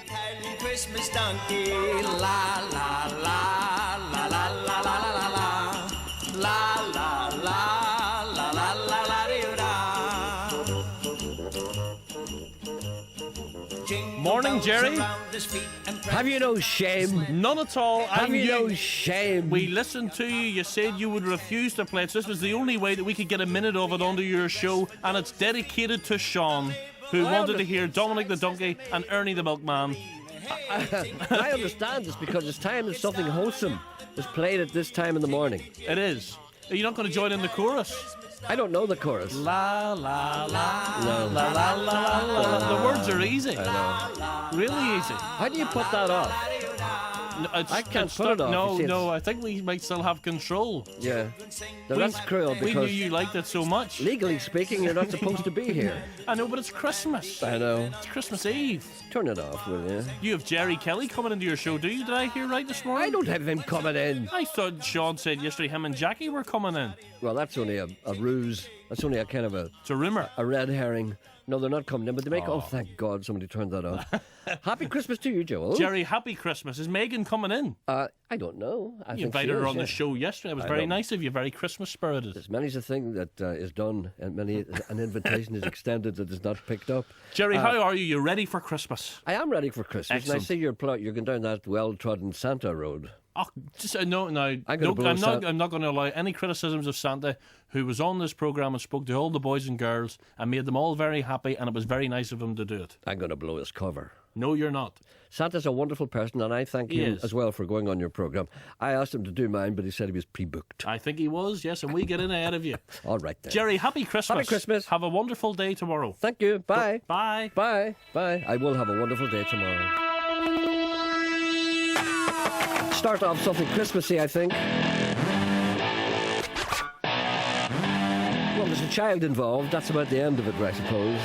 Tiny Christmas donkey, la la la la la la la la la la la la la la la la Morning, Gerry. Have you no shame? None at all. Have you no shame? We listened to you. You said you would refuse to play it. So this was the only way that we could get a minute of it onto your show, and it's dedicated to Sean, who wanted to hear Dominic the Donkey and Ernie the Milkman. I understand this because it's time that something wholesome is played at this time in the morning. It is. Are you not going to join in the chorus? I don't know the chorus. La la la No. la la la la. The words are easy. I know. Really easy. How do you put that off? No, I can't put it off. No, You see, no. I think we might still have control. Yeah. Now, that's cruel We knew because you liked it so much. legally speaking, you're not supposed to be here. I know, but it's Christmas. I know. It's Christmas Eve. Turn it off, will you? You have Gerry Kelly coming into your show, do you? Did I hear right this morning? I don't have him coming in. I thought Sean said yesterday him and Jackie were coming in. Well, that's only a ruse. That's only a kind of It's a rumour. a red herring. No, they're not coming in, but they make. Oh, thank God, somebody turned that off. Happy Christmas to you, Joel. Gerry, happy Christmas. Is Megan coming in? I don't know. I You think she invited her is, on yeah. the show yesterday. It was I very know. nice of you, very Christmas spirited. There's many's a thing that is done, and many an invitation is extended that is not picked up. Gerry, how are you? You ready for Christmas? I am ready for Christmas, Excellent. and I see you're going down that well-trodden Santa road. Oh, just no. I'm not going to allow any criticisms of Santa, who was on this programme and spoke to all the boys and girls and made them all very happy, and it was very nice of him to do it. I'm going to blow his cover. No, you're not. Santa's a wonderful person, and I thank He him is. as well for going on your programme. I asked him to do mine, but he said he was pre-booked. I think he was, yes, and we get in ahead of you. All right then. Gerry, happy Christmas. Happy Christmas. Have a wonderful day tomorrow. Thank you. Bye. Bye. Bye. Bye. I will have a wonderful day tomorrow. Start off something Christmassy, I think. Well, there's a child involved. That's about the end of it, I suppose.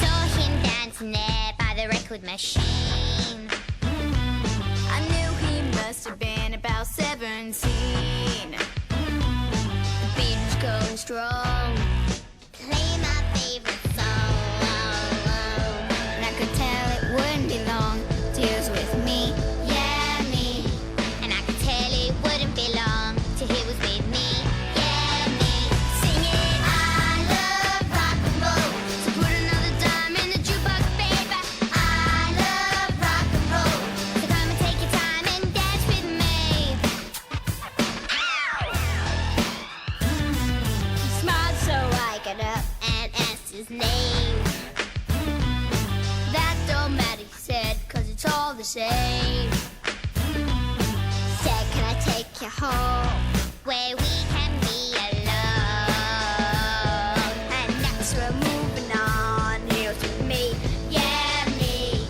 Saw him dancing there by the record machine. I knew he must have been about 17. The beat was going strong, playing my favorite song. And I could tell it wouldn't be long till he was with me, yeah, me. And I could tell it wouldn't be long till he was with me, yeah, me. Singing, I love rock and roll, so put another dime in the jukebox, baby. I love rock and roll, so come and take your time and dance with me. He smiled, so I got up and asked his name. That don't matter, he said, 'cause it's all the same. Said, can I take you home where we can be alone? And next we're moving on, he was with me, yeah, me.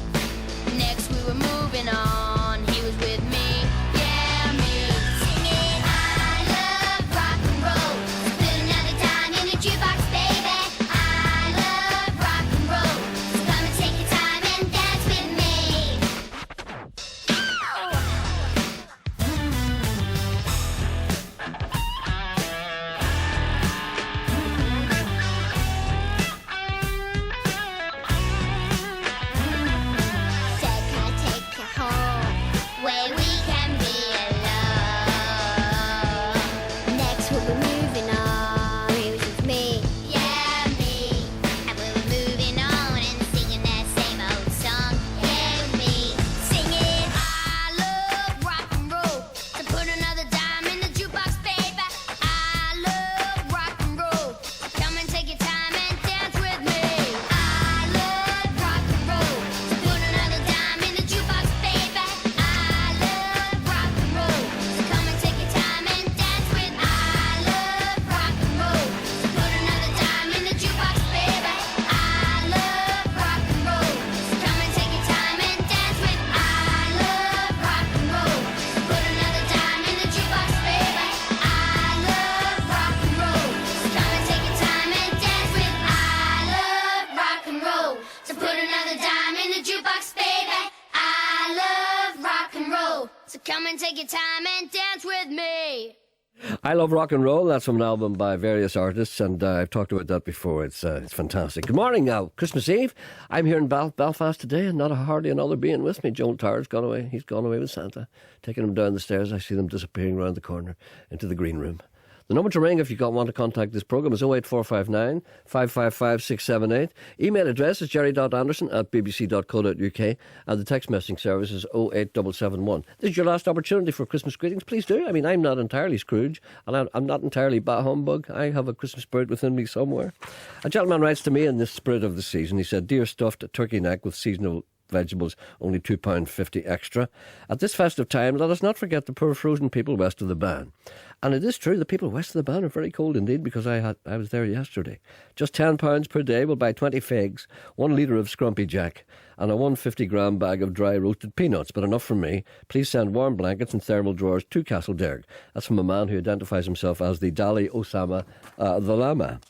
Next we were moving on, he was with me, yeah, me. Singing, I love rock and roll, so put another dime in the jukebox, baby. I love rock and roll, so come and take your time and dance with me. Said, can I take you home where we can be alone? Next we were moving on, he was with me, yeah, me. And we were moving on and singing that same old song, yeah, me. Singing, I love rock and roll, so put another dime in the jukebox, baby. I love rock and roll, so come and take your time and dance with me. I love rock and roll, so put another dime in the jukebox, baby. I love rock and roll, so come and take your time and dance with me. I love rock and roll, so put another dime in the jukebox, baby. I love rock and roll, so come and take your time and dance with me. I love rock and roll, so put another dime in the jukebox, baby. I love rock and roll, so come and take your time and dance with me. I love rock and roll, so put another dime in the jukebox, baby. I love rock and roll, so come and take your time and dance with me. I Love Rock and Roll. That's from an album by various artists, and I've talked about that before. It's fantastic. Good morning now. Christmas Eve. I'm here in Belfast today, and not hardly another being with me. Joan Tyler's gone away. He's gone away with Santa, taking him down the stairs. I see them disappearing round the corner into the green room. The number to ring if you want to contact this programme is 08459 555 678. Email address is jerry.anderson@bbc.co.uk, and the text messaging service is 08771. This is your last opportunity for Christmas greetings. Please do. I mean, I'm not entirely Scrooge, and I'm not entirely bah humbug. I have a Christmas spirit within me somewhere. A gentleman writes to me in this spirit of the season. He said, "Dear stuffed turkey neck with seasonal vegetables, only £2.50 extra. At this festive time, let us not forget the poor frozen people west of the Ban." And it is true, the people west of the Ban are very cold indeed, because I was there yesterday. Just £10 per day will buy 20 figs, 1 litre of Scrumpy Jack, and a 150-gram bag of dry roasted peanuts. But enough from me. Please send warm blankets and thermal drawers to Castlederg. That's from a man who identifies himself as the Dalai Osama the Lama.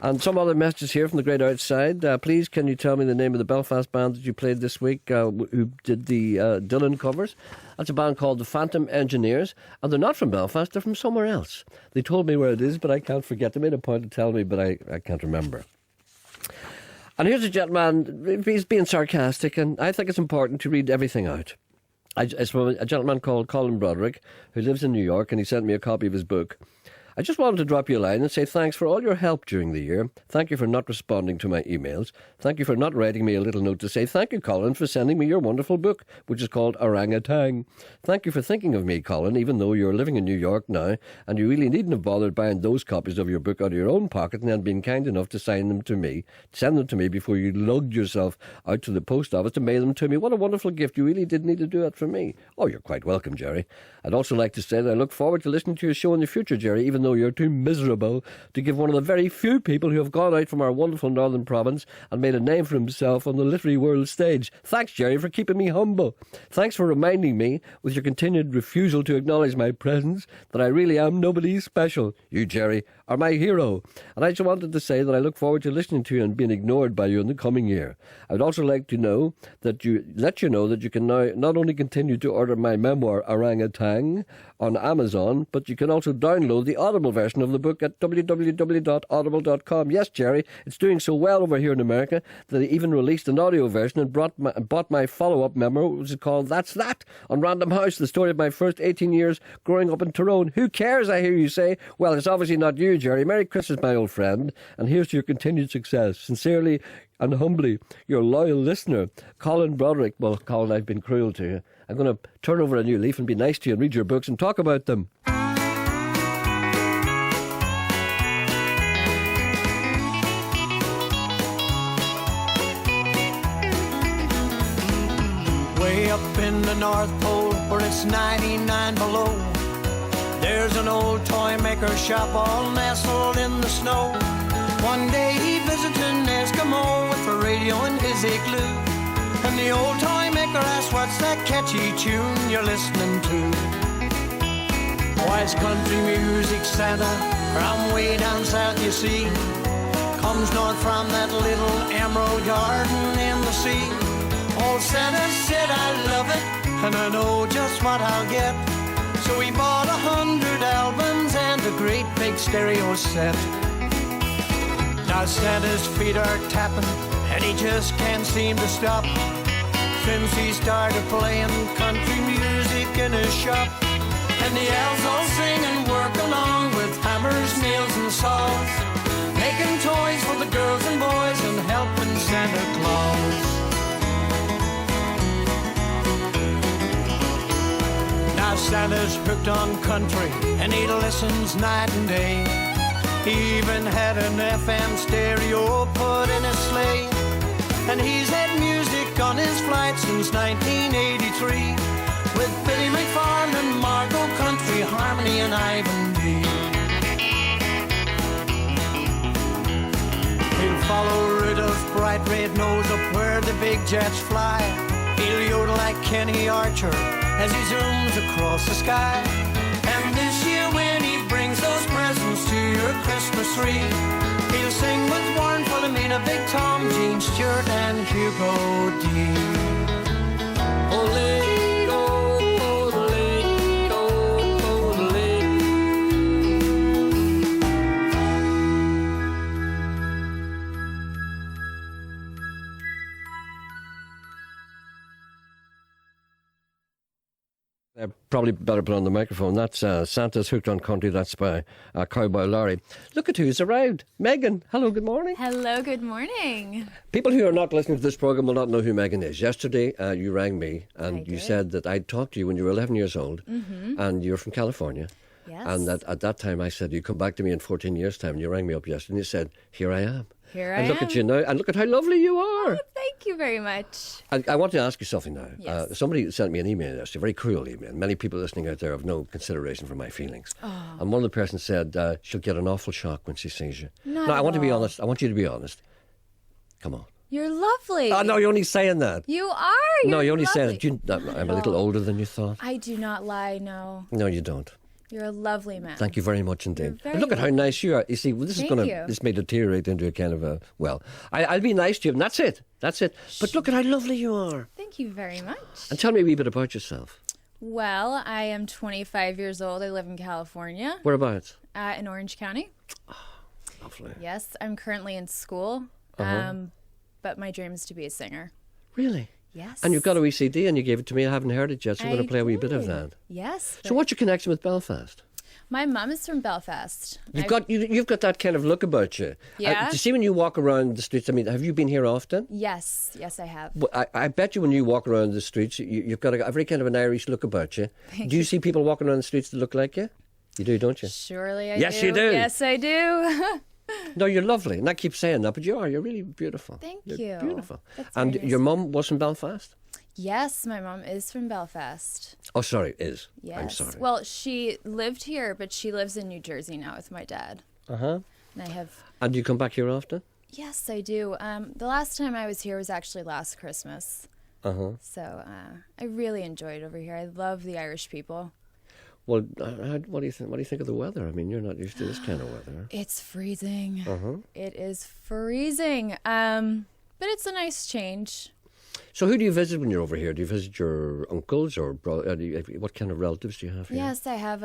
And some other messages here from the great outside. Please, can you tell me the name of the Belfast band that you played this week, who did the Dylan covers? That's a band called the Phantom Engineers, and they're not from Belfast, they're from somewhere else. They told me where it is, but I can't forget. They made a point to tell me, but I can't remember. And here's a gentleman, he's being sarcastic, and I think it's important to read everything out. It's from a gentleman called Colin Broderick, who lives in New York, and he sent me a copy of his book. "I just wanted to drop you a line and say thanks for all your help during the year. Thank you for not responding to my emails. Thank you for not writing me a little note to say thank you, Colin, for sending me your wonderful book, which is called Orangutan. Thank you for thinking of me, Colin, even though you're living in New York now, and you really needn't have bothered buying those copies of your book out of your own pocket and then been kind enough to send them to me before you lugged yourself out to the post office to mail them to me. What a wonderful gift. You really did need to do that for me." "Oh, you're quite welcome, Gerry. I'd also like to say that I look forward to listening to your show in the future, Gerry, even though you're too miserable to give one of the very few people who have gone out from our wonderful northern province and made a name for himself on the literary world stage. Thanks, Gerry, for keeping me humble. Thanks for reminding me, with your continued refusal to acknowledge my presence, that I really am nobody special. You, Gerry, are my hero. And I just wanted to say that I look forward to listening to you and being ignored by you in the coming year. I would also like to let you know that you can now not only continue to order my memoir, Orangutan, on Amazon, but you can also download the Audible version of the book at www.audible.com. Yes, Gerry, it's doing so well over here in America that they even released an audio version and bought my follow-up memoir, which is called That's That, on Random House, the story of my first 18 years growing up in Tyrone. Who cares, I hear you say? Well, it's obviously not you, Gerry. Merry Christmas, my old friend, and here's to your continued success. Sincerely and humbly, your loyal listener, Colin Broderick. Well, Colin, I've been cruel to you. I'm going to turn over a new leaf and be nice to you and read your books and talk about them. Way up in the North Pole where it's 99 below, there's an old toy maker shop all nestled in the snow. One day he visited an Eskimo with a radio in his igloo, and the old toy maker asked, "What's that catchy tune you're listening to?" "Why, it's country music, Santa, from way down south, you see. Comes north from that little emerald garden in the sea." Old Santa said, "I love it, and I know just what I'll get." So he bought 100 albums and a great big stereo set. Now Santa's feet are tapping, and he just can't seem to stop since he started playing country music in his shop. And the elves all sing and work along with hammers, nails and saws, making toys for the girls and boys and helping Santa Claus. Now Santa's hooked on country and he listens night and day. He even had an FM stereo put in his sleigh, and he's had music on his flight since 1983 with Billy McFarland, Margot Country, Harmony and Ivan D. He'll follow Rudolph's bright red nose up where the big jets fly. He'll yodel like Kenny Archer as he zooms across the sky. And this year when he brings those presents to your Christmas tree, he'll sing with Warren Philomena, Big Tom, Gene Stewart and Hugo D. Ole, ole, ole, ole. Probably better put on the microphone. That's Santa's Hooked on Country. That's by Cowboy Larry. Look at who's arrived. Megan, hello, good morning. Hello, good morning. People who are not listening to this programme will not know who Megan is. Yesterday, you rang me and I you did. said that I'd talked to you when you were 11 years old and you're from California. Yes. And at that time I said, you come back to me in 14 years' time. And you rang me up yesterday and you said, here I am. Here I And look am. at you now. And look at how lovely you are. Thank you very much. I want to ask you something now. Yes. Somebody sent me an email yesterday, a very cruel email. Many people listening out there have no consideration for my feelings. Oh. And one of the persons said she'll get an awful shock when she sees you. Not Now, I at want to be all. honest. I want you to be honest. Come on. You're lovely. Oh, no, you're only saying that. You are. No, you're only saying lovely. that. I'm a little older than you thought. I do not lie, no. No, you don't. You're a lovely man. Thank you very much indeed. You're very And look at how nice you are. You see, well, Thank you. this may deteriorate into a kind of a, well, I'll be nice to you, and that's it. That's it. But look at how lovely you are. Thank you very much. And tell me a wee bit about yourself. Well, I am 25 years old. I live in California, Whereabouts? in Orange County. Lovely. Yes, I'm currently in school, but my dream is to be a singer. Really? Yes. And you've got a wee CD and you gave it to me. I haven't heard it yet, so I'm going to play a wee bit of did. that. Yes. So what's your connection with Belfast? My mum is from Belfast. You've got that kind of look about you. Yeah. Do you see when you walk around the streets? I mean, have you been here often? Yes, I have. Well, I bet you when you walk around the streets, you've got a very kind of an Irish look about you. Do you see people walking around the streets that look like you? You do, don't you? Surely I Yes, do. you do. Yes, I do. No, you're lovely. And I keep saying that, but you are. You're really beautiful. Thank You're you. beautiful. That's And very nice. your mum was from Belfast? Yes, my mom is from Belfast. Oh, sorry, is. Yes. I'm sorry. Well, she lived here, but she lives in New Jersey now with my dad. Uh-huh. And I have. And do you come back here often? Yes, I do. The last time I was here was actually last Christmas. Uh-huh. So I really enjoyed over here. I love the Irish people. Well, what do you think? What do you think of the weather? I mean, you're not used to this kind of weather. It's freezing. Uh-huh. It is freezing. But it's a nice change. So, who do you visit when you're over here? Do you visit your uncles or what kind of relatives do you have here? Yes, I have.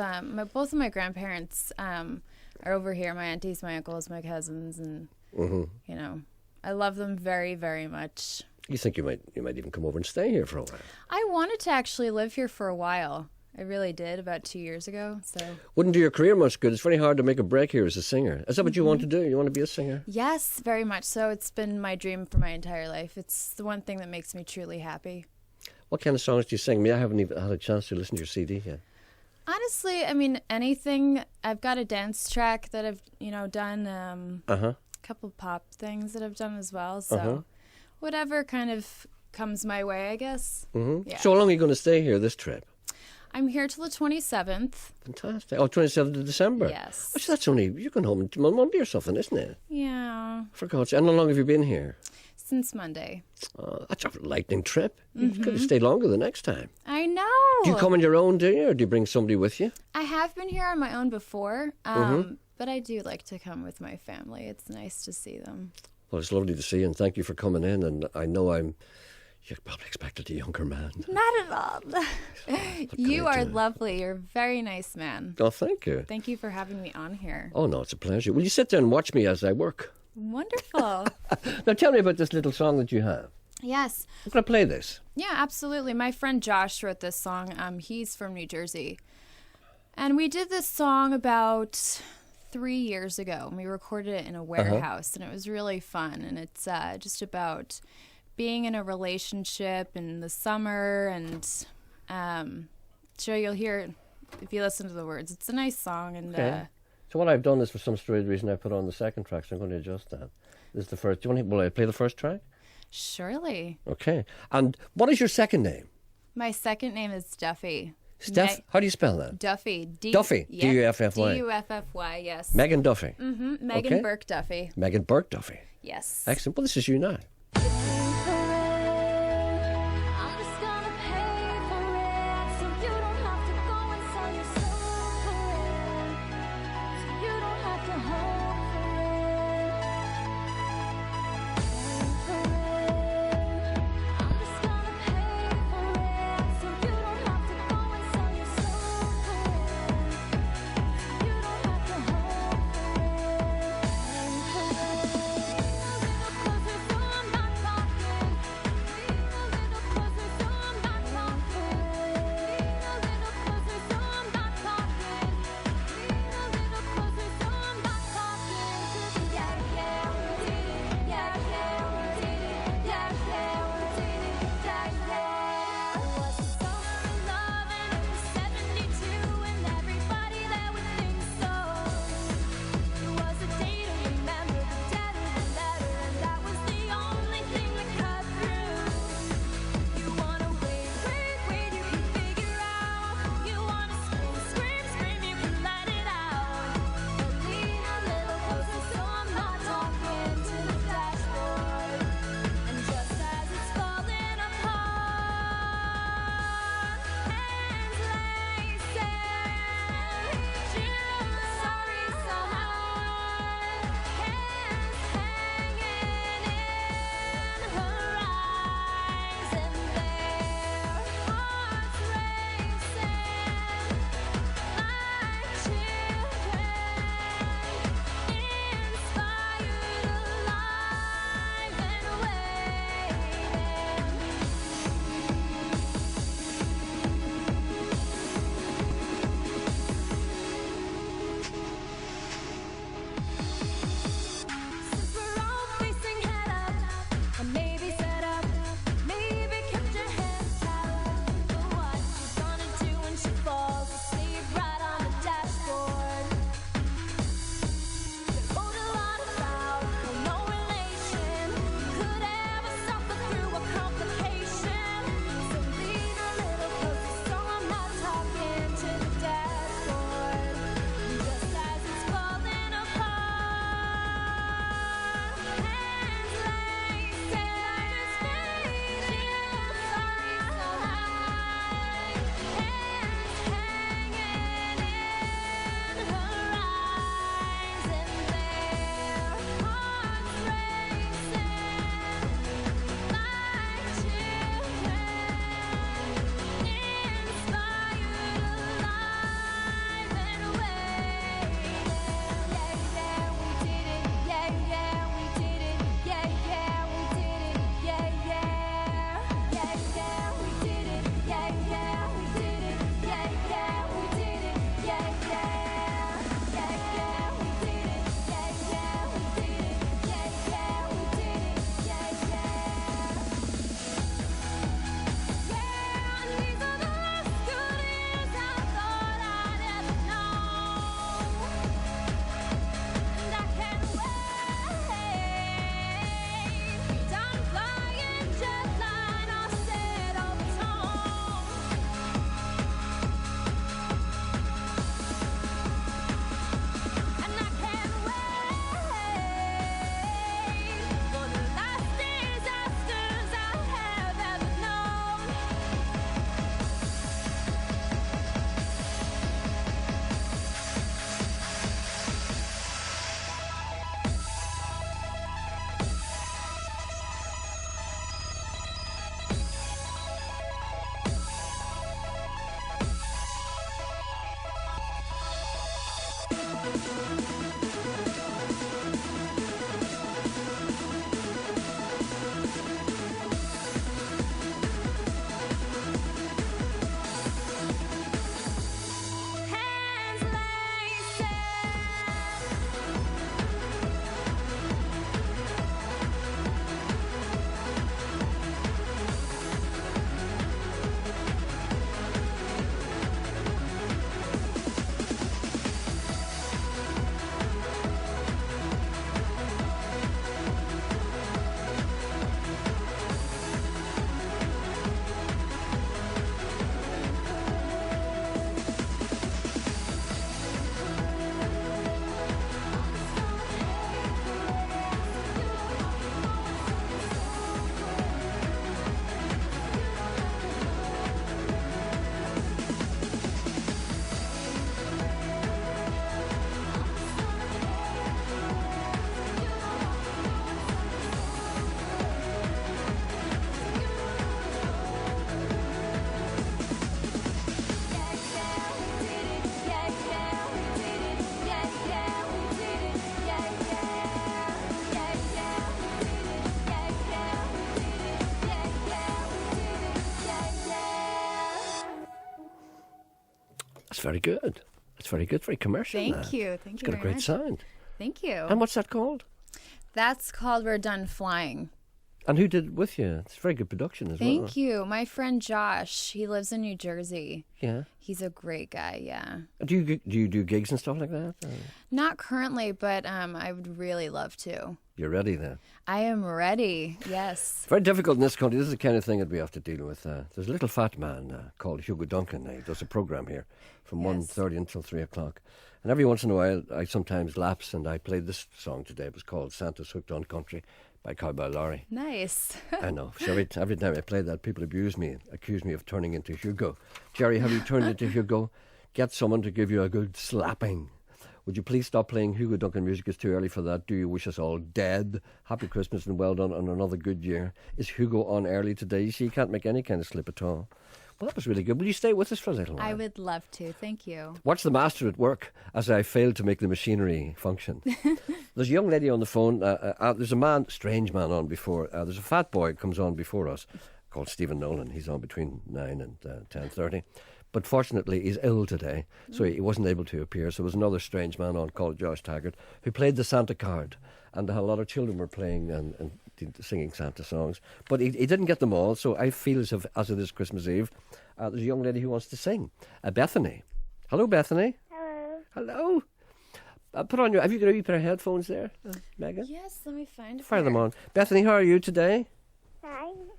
Both of my grandparents are over here. My aunties, my uncles, my cousins, and you know, I love them very, very much. You think you might even come over and stay here for a while? I wanted to actually live here for a while. I really did about 2 years ago. So Wouldn't do your career much good. It's very hard to make a break here as a singer. Is that what you want to do? You want to be a singer? yes, very much so. It's been my dream for my entire life. It's the one thing that makes me truly happy. What kind of songs do you sing? I haven't even had a chance to listen to your CD yet. Honestly, I mean anything. I've got a dance track that I've done. Uh-huh. A couple pop things that I've done as well. So whatever kind of comes my way, I guess. Yeah. So how long are you going to stay here this trip? I'm here till the 27th. Fantastic. Oh, 27th of December. Yes. Oh, so that's only, you're going home on Monday or something, isn't it? Yeah, For God's sake. And how long have you been here? since Monday. That's a lightning trip. You could have stayed longer the next time. I know. Do you come on your own, do you? Or do you bring somebody with you? I have been here on my own before, but I do like to come with my family. It's nice to see them. Well, it's lovely to see you, and thank you for coming in. And I know you probably expected a younger man. Not at all. You I are do? lovely. You're a very nice man. Oh, thank you. Thank you for having me on here. Oh, no, it's a pleasure. Will you sit there and watch me as I work? Wonderful. Now, tell me about this little song that you have. Yes. I'm going to play this. Yeah, absolutely. My friend Josh wrote this song. He's from New Jersey. And we did this song about 3 years ago. And we recorded it in a warehouse. And it was really fun. And it's just about being in a relationship in the summer. And sure, you'll hear it if you listen to the words. It's a nice song. And Okay. So what I've done is, for some strange reason, I put on the second track, so I'm going to adjust that. This is the first. Will I play the first track? surely. Okay. And what is your second name? My second name is Duffy. Steph? How do you spell that? Duffy. Duffy. Yeah. D-U-F-F-Y. D-U-F-F-Y, yes. Megan Duffy. Megan Okay. Burke Duffy. Megan Burke Duffy. Yes. Excellent. Well, this is you now. I'm just gonna pay for it, so you don't have to go and sell your soul for it, so you don't have to hope for it. I'm just gonna pay for it, so you don't have to go and sell your soul for it, so you don't have to hope for it. very good. That's very good. Very commercial. Thank you. Thank It's you got a very great much. sound. Thank you. And what's that called? That's called We're Done Flying. And who did it with you? It's very good production as well. Thank you. My friend Josh, he lives in New Jersey. Yeah. He's a great guy, yeah. Do you do gigs and stuff like that? Not currently, but I would really love to. You're ready then. I am ready, yes. Very difficult in this country. This is the kind of thing that we have to deal with. There's a little fat man called Hugo Duncan. He does a programme here from Yes. 1:30 until 3 o'clock. And every once in a while, I sometimes lapse, and I played this song today. It was called Santa's Hooked on Country by Cowboy Laurie. Nice. I know. So every time I play that, people accuse me of turning into Hugo. Gerry, have you turned into Hugo? Get someone to give you a good slapping. Would you please stop playing Hugo Duncan music? It's too early for that. Do you wish us all dead? Happy Christmas and well done on another good year. Is Hugo on early today? You see, you can't make any kind of slip at all. Well, that was really good. Will you stay with us for a little while? I would love to. Thank you. Watch the master at work as I failed to make the machinery function. There's a young lady on the phone. There's a strange man on before. There's a fat boy comes on before us called Stephen Nolan. He's on between 9 and 10:30. But fortunately, he's ill today, so he wasn't able to appear. So there was another strange man on called Josh Taggart who played the Santa card. And a lot of children were playing and singing Santa songs. But he didn't get them all, so I feel as it is Christmas Eve, there's a young lady who wants to sing. Bethany. Hello, Bethany. Hello. Hello. Have you got a wee pair of headphones there, Megan? Yes, let me find it. Fire them on. Bethany, how are you today? Fine.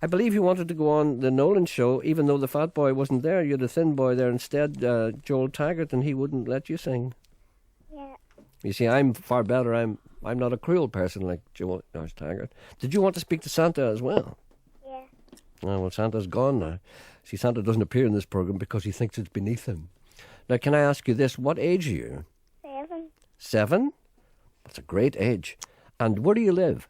I believe you wanted to go on the Nolan show, even though the fat boy wasn't there. You had a thin boy there instead, Joel Taggart, and he wouldn't let you sing. Yeah. You see, I'm far better. I'm not a cruel person like Joel Taggart. Did you want to speak to Santa as well? Yeah. Oh, well, Santa's gone now. See, Santa doesn't appear in this program because he thinks it's beneath him. Now, can I ask you this? What age are you? 7. 7? That's a great age. And where do you live?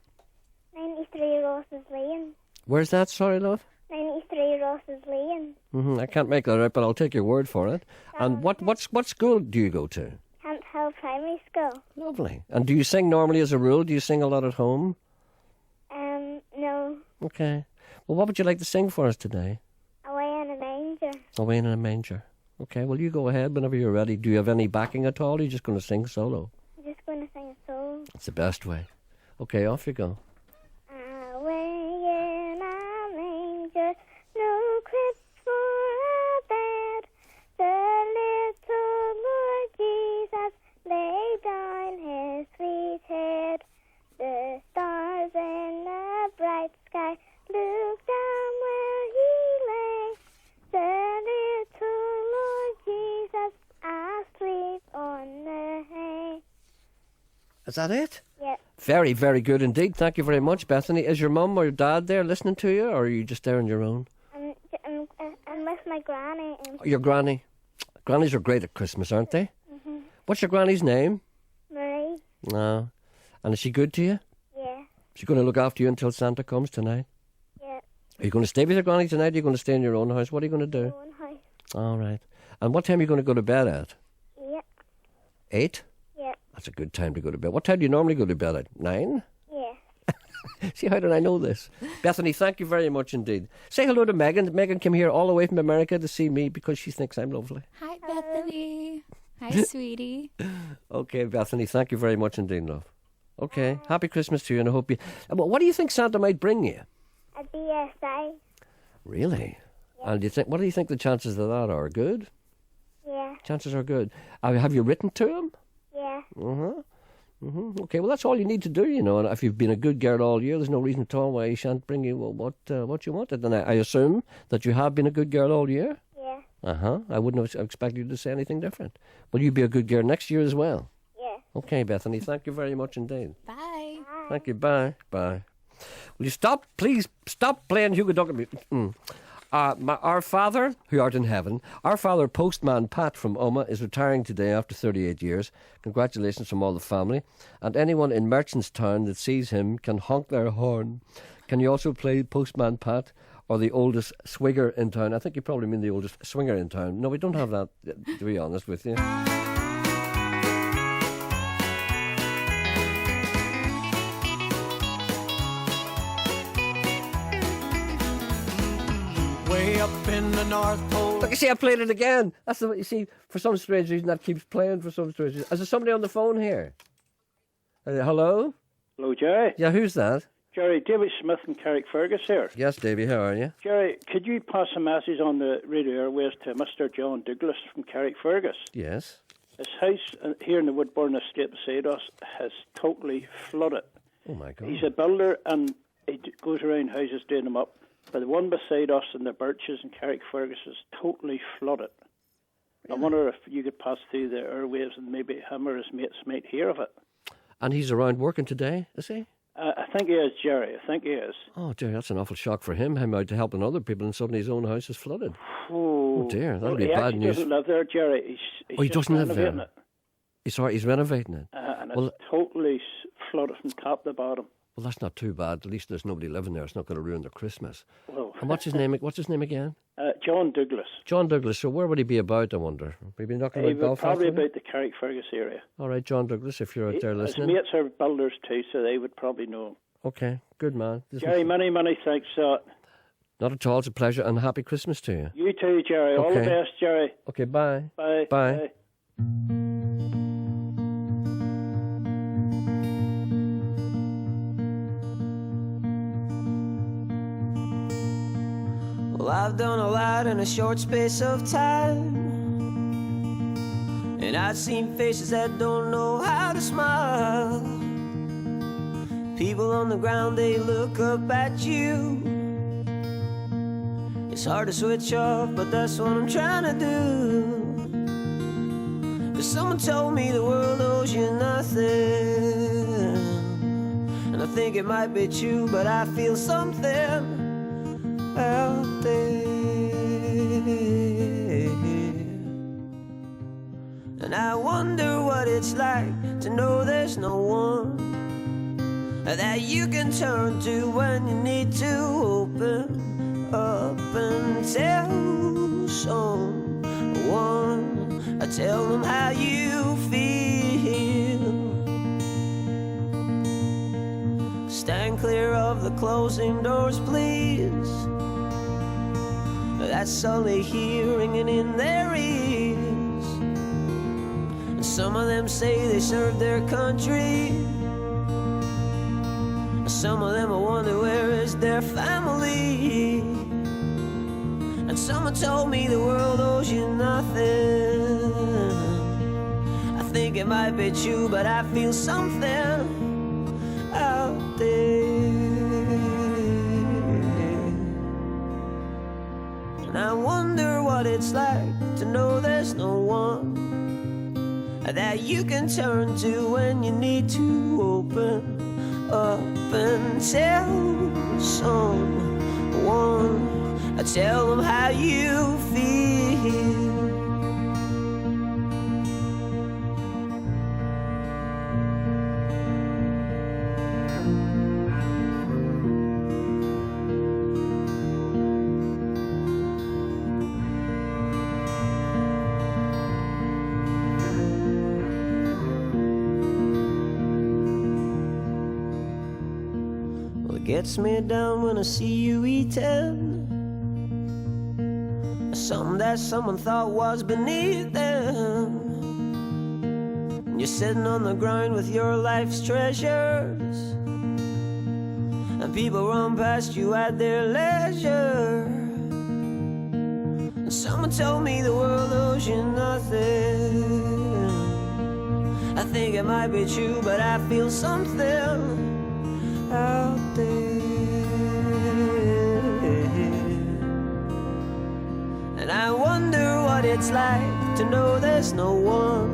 93 Ross's Lane. Where's that? Sorry, love. 93 Ross's Lane. I can't make that out, but I'll take your word for it. And what school do you go to? Camp Hill Primary School. Lovely. And do you sing normally as a rule? Do you sing a lot at home? No. Okay. Well, what would you like to sing for us today? Away in a Manger. Away in a Manger. Okay, well, you go ahead whenever you're ready. Do you have any backing at all? Or are you just going to sing solo? I'm just going to sing a song. That's the best way. Okay, off you go. Away in a manger, no crib for a bed. The little Lord Jesus laid down his sweet head. The stars in the bright sky looked down where he lay. The little Lord Jesus asleep on the hay. Is that it? Yep. Very, very good indeed. Thank you very much, Bethany. Is your mum or your dad there listening to you, or are you just there on your own? I'm with my granny. Your granny. Grannies are great at Christmas, aren't they? Mm-hmm. What's your granny's name? Marie. No. And is she good to you? Yeah. She's going to look after you until Santa comes tonight? Yeah. Are you going to stay with your granny tonight, or are you going to stay in your own house? What are you going to do? Own house. All right. And what time are you going to go to bed at? Yeah. 8? Yeah. That's a good time to go to bed. What time do you normally go to bed at? 9? Yeah. See, how did I know this? Bethany, thank you very much indeed. Say hello to Megan. Megan came here all the way from America to see me because she thinks I'm lovely. Hi, Bethany. Hi, sweetie. Okay, Bethany, thank you very much indeed, love. Okay, happy Christmas to you, and I hope you... What do you think Santa might bring you? A BSI. Really? And what do you think the chances of that are? Good? Yeah. Chances are good. Have you written to him? Yeah. Okay, well, that's all you need to do, you know. And if you've been a good girl all year, there's no reason at all why he shan't bring you what you wanted. And I assume that you have been a good girl all year? Yeah. I wouldn't have expected you to say anything different. Will you be a good girl next year as well? Yeah. Okay, Bethany, thank you very much indeed. Bye. Thank you, bye. Bye. Will you please stop playing Hugo Duncan? Our father, who art in heaven, our father, Postman Pat from Omagh, is retiring today after 38 years. Congratulations from all the family. And anyone in Merchantstown that sees him can honk their horn. Can you also play Postman Pat or the oldest swigger in town? I think you probably mean the oldest swinger in town. No, we don't have that, to be honest with you. Way up in the North Pole, Look, you see, I played it again. That's the, you see, for some strange reason, that keeps playing for some strange reason. Is there somebody on the phone here? Hello? Hello, Gerry. Yeah, who's that? Gerry, David Smith and Carrickfergus here. Yes, Davy, how are you? Gerry, could you pass a message on the radio airways to Mr. John Douglas from Carrickfergus? Yes. His house here in the Woodburn estate beside us has totally flooded. Oh, my God. He's a builder and he goes around houses doing them up. But the one beside us in the Birches in Carrickfergus is totally flooded. I wonder if you could pass through the airwaves and maybe him or his mates might hear of it. And he's around working today, is he? I think he is, Gerry. I think he is. Oh, dear, that's an awful shock for him out helping other people and suddenly his own house is flooded. Oh, dear, that'll be he bad actually news. doesn't live there, Gerry. He's He just doesn't live renovating there? it. He's renovating it. And Well- it's totally flooded from top to bottom. Well, that's not too bad. At least there's nobody living there. It's not going to ruin their Christmas. Well, And what's his name? What's his name again? John Douglas. John Douglas. So where would he be about, I wonder? Would he be knocking He about was Belfast? probably would he? about the Carrickfergus area. All right, John Douglas, if you're out there His listening. mates are builders too, so they would probably know him. Okay, good man. Listen, Gerry, many thanks. not at all. It's a pleasure and happy Christmas to you. You too, Gerry. All the Okay. best, Gerry. Okay, bye. Bye. Bye. Well, I've done a lot in a short space of time, and I've seen faces that don't know how to smile. People on the ground, they look up at you. It's hard to switch off, but that's what I'm trying to do. 'Cause someone told me the world owes you nothing, and I think it might be true, but I feel something out there. And I wonder what it's like to know there's no one that you can turn to when you need to open up and tell someone. Tell them how you feel. Stand clear of the closing doors, please. That's all they hear ringing in their ears. And some of them say they serve their country. Some of them wonder where is their family. And someone told me the world owes you nothing. I think it might be true, but I feel something out there. And I wonder what it's like to know there's no one that you can turn to when you need to open up and tell someone. Tell them how you feel. Well, it gets me down when I see you eating something that someone thought was beneath them. And you're sitting on the ground with your life's treasures, and people run past you at their leisure. And someone told me the world owes you nothing. I think it might be true, but I feel something out there. And I wonder what it's like to know there's no one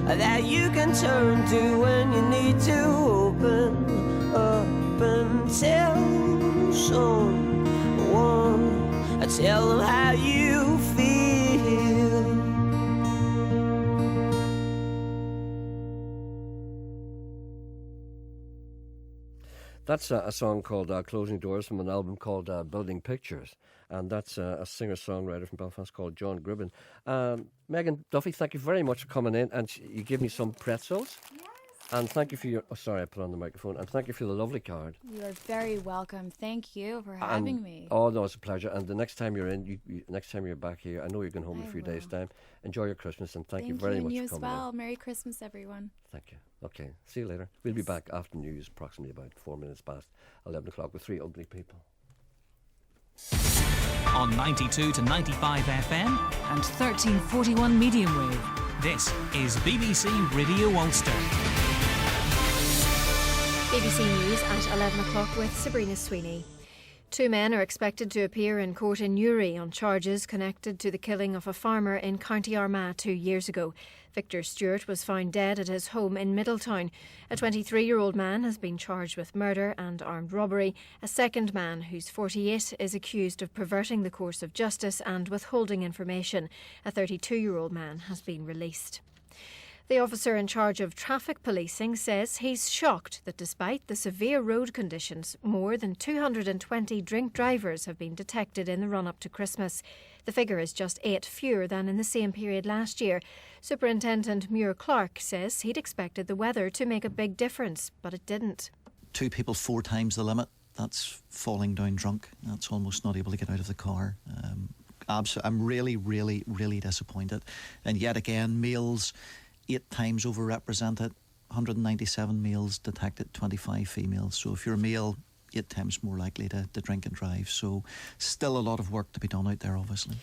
that you can turn to when you need to open up and tell someone. Tell them how you feel. That's a song called Closing Doors from an album called Building Pictures. And that's a singer-songwriter from Belfast called John Gribben. Megan Duffy, thank you very much for coming in. And you gave me some pretzels. Yes. And thank you for your... Oh, sorry, I put on the microphone. And thank you for the lovely card. You are very welcome. Thank you for having me. Oh, no, it's a pleasure. And the next time you're in, next time you're back here, I know you're going home in a few days' time. Enjoy your Christmas, and thank you very much you for as coming well. in. Merry Christmas, everyone. Thank you. Okay, see you later. We'll be back after news, approximately about 4 minutes past 11 o'clock with 3 ugly people. On 92 to 95 FM and 1341 medium wave. This is BBC Radio Ulster. BBC News at 11 o'clock with Sabrina Sweeney. 2 men are expected to appear in court in Newry on charges connected to the killing of a farmer in County Armagh 2 years ago. Victor Stewart was found dead at his home in Middletown. A 23-year-old man has been charged with murder and armed robbery. A second man, who's 48, is accused of perverting the course of justice and withholding information. A 32-year-old man has been released. The officer in charge of traffic policing says he's shocked that despite the severe road conditions, more than 220 drink drivers have been detected in the run-up to Christmas. The figure is just 8 fewer than in the same period last year. Superintendent Muir Clark says he'd expected the weather to make a big difference, but it didn't. 2 people 4 times the limit. That's falling down drunk. That's almost not able to get out of the car. I'm really, really, really disappointed. And yet again, males 8 times overrepresented, 197 males detected, 25 females. So if you're a male, 8 times more likely to drink and drive. So still a lot of work to be done out there, obviously.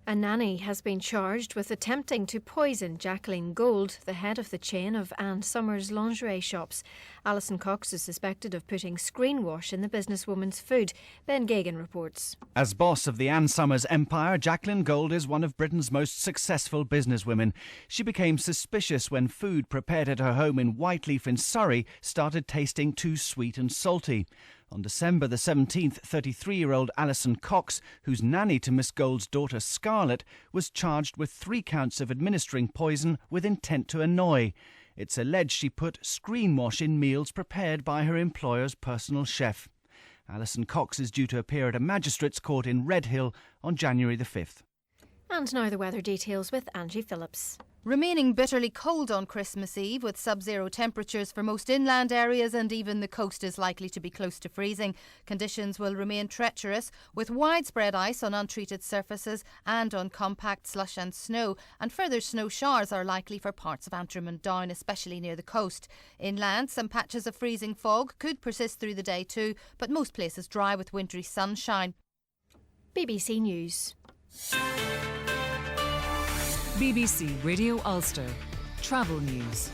A nanny has been charged with attempting to poison Jacqueline Gold, the head of the chain of Anne Summers lingerie shops. Alison Cox is suspected of putting screen wash in the businesswoman's food. Ben Gagan reports. As boss of the Anne Summers empire, Jacqueline Gold is one of Britain's most successful businesswomen. She became suspicious when food prepared at her home in Whiteleaf in Surrey started tasting too sweet and salty. On December the 17th, 33-year-old Alison Cox, who's nanny to Miss Gold's daughter Scarlett, was charged with 3 counts of administering poison with intent to annoy. It's alleged she put screen wash in meals prepared by her employer's personal chef. Alison Cox is due to appear at a magistrate's court in Redhill on January the 5th. And now the weather details with Angie Phillips. Remaining bitterly cold on Christmas Eve with sub-zero temperatures for most inland areas, and even the coast is likely to be close to freezing. Conditions will remain treacherous with widespread ice on untreated surfaces and on compact slush and snow, and further snow showers are likely for parts of Antrim and Down, especially near the coast. Inland, some patches of freezing fog could persist through the day too, but most places dry with wintry sunshine. BBC News. BBC Radio Ulster. Travel news.